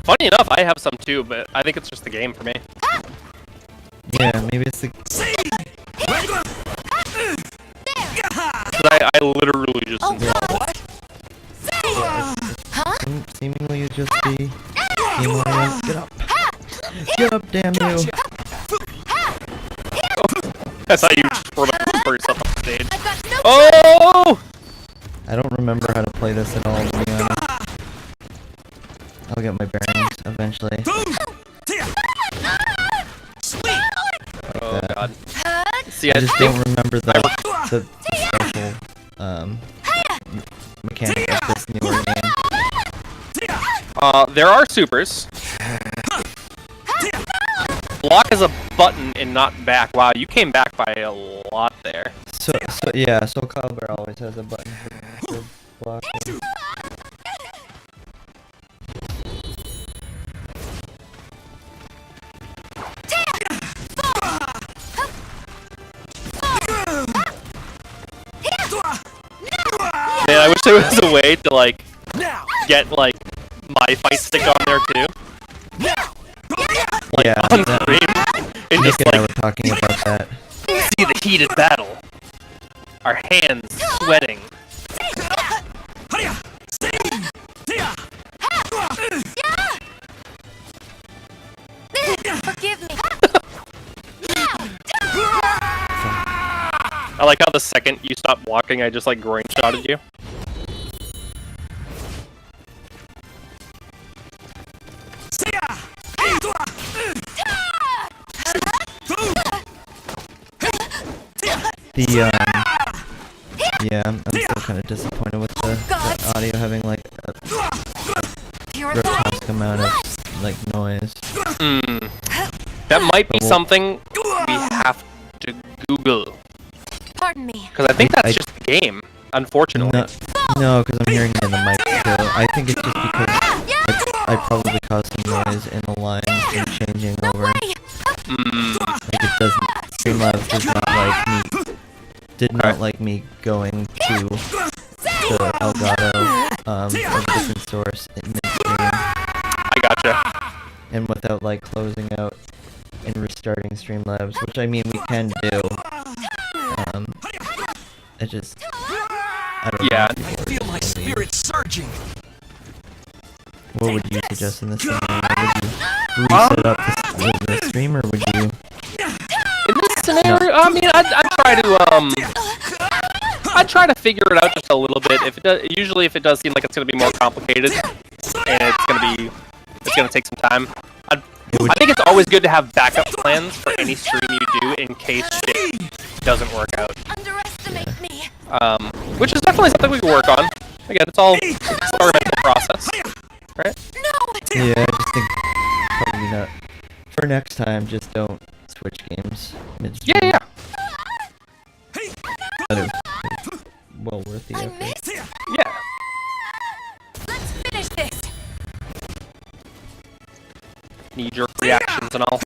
Funny enough, I have some too, but I think it's just the game for me. Yeah, maybe it's the. I literally just. Oh God! What? Huh? Seemingly just the game audio. Get up! Get up, damn you! I thought you just were the first up on stage. I've got no Oh! I don't remember how to play this at all, to be honest. I'll get my bearings eventually. Oh that. god. See, I I just think don't remember the special mechanic of this newer game. there are supers. Block is a button and not back. Wow, you came back by a lot there. So yeah, so Bear always has a button for blocking. Man, I wish there was a way to like get like my fight stick on there too. Like, Yeah, on screen. And Nick just and I like were talking about that. see the heated battle. Our hands sweating. Forgive me. I like how the second you stopped walking, I just like groin shotted you. The yeah, I'm still kind of disappointed with the audio having like a grotesque amount of like noise. That might be But we'll- something we have to Google. Pardon me. Because I think that's I- just the game, unfortunately. No, because I'm hearing it in the mic still. I think it's just because I probably caused some noise in the lines and changing over. Like it doesn't. Streamlabs does not like me. Did not like me going to the Elgato of a different source in midstream I gotcha. and without like closing out and restarting Streamlabs, which I mean we can do. It just I don't Yeah. know. I feel my spirit surging. What would you suggest in this scenario? Would you reset up the stream, or would you? In this scenario, I mean, I'd try to figure it out just a little bit. If it does, usually if it does seem like it's gonna be more complicated and it's gonna take some time. I think it's always good to have backup plans for any stream you do in case shit doesn't work out. Underestimate me. Which is definitely something we can work on. Again, it's all experimental process, right? Yeah, I just think probably not. For next time, just don't switch games midstream. Yeah. But it's well worth the effort. Yeah. Let's finish this. Knee-jerk reactions and all.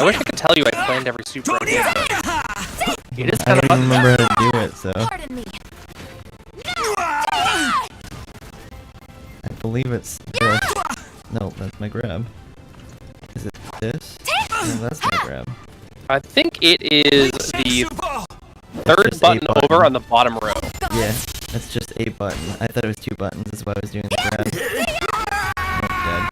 I wish I could tell you I planned every super right here. It is I kind of don't even fun. remember how to do it, so Pardon me. I believe it's this. No, that's my grab. Is it this? No, that's my grab. I think it is the third just a button button. over on the bottom row. Yeah, that's just a button. I thought it was 2 buttons. That's why I was doing the grab. Oh, dead.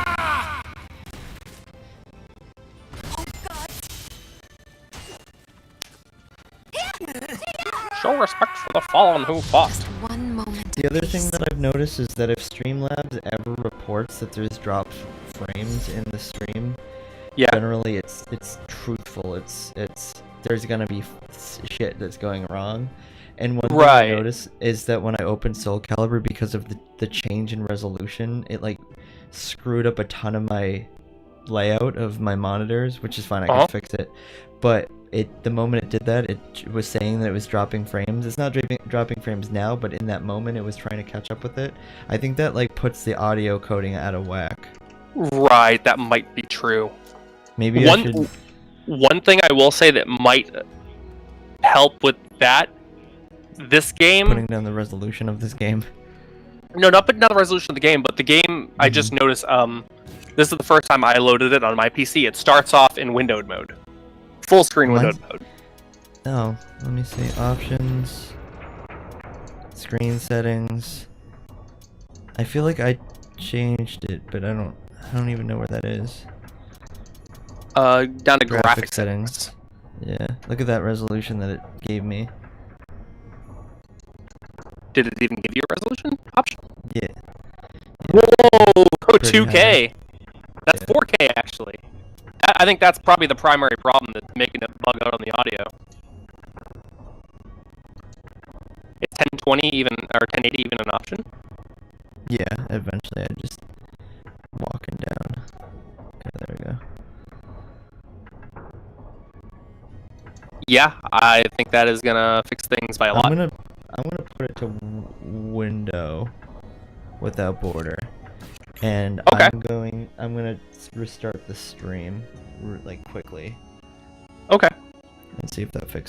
Show respect for the fallen who fought. One moment. The other thing that I've noticed is that if Streamlabs ever reports that there's dropped frames in the stream, Yeah. generally it's truthful. It's there's gonna be shit that's going wrong. And one thing I Right. notice is that when I opened Soul Calibur, because of the change in resolution, it like screwed up a ton of my layout of my monitors, which is fine. I can fix it. But the moment it did that, it was saying that it was dropping frames. It's not dropping frames now, but in that moment, it was trying to catch up with it. I think that like puts the audio coding out of whack. Right, that might be true. Maybe I should... One thing I will say that might help with that, this game... Putting down the resolution of this game. No, not putting down the resolution of the game, but the game, I just noticed, this is the first time I loaded it on my PC. It starts off in windowed mode. Full screen windowed mode. Oh, let me see. Options. Screen settings. I feel like I changed it, but I don't even know where that is. Down to graphic settings. Yeah, look at that resolution that it gave me. Did it even give you a resolution option? Yeah. Whoa! Go Pretty 2K! high. That's 4K, actually. I think that's probably the primary problem that's making it bug out on the audio. Is 1020 even, or 1080 even an option? Yeah, eventually I just walking down. Okay, there we go. Yeah, I think that is gonna fix things by a lot. I'm gonna put it to window without border, and Okay. I'm gonna restart the stream like quickly. Okay. And see if that fixes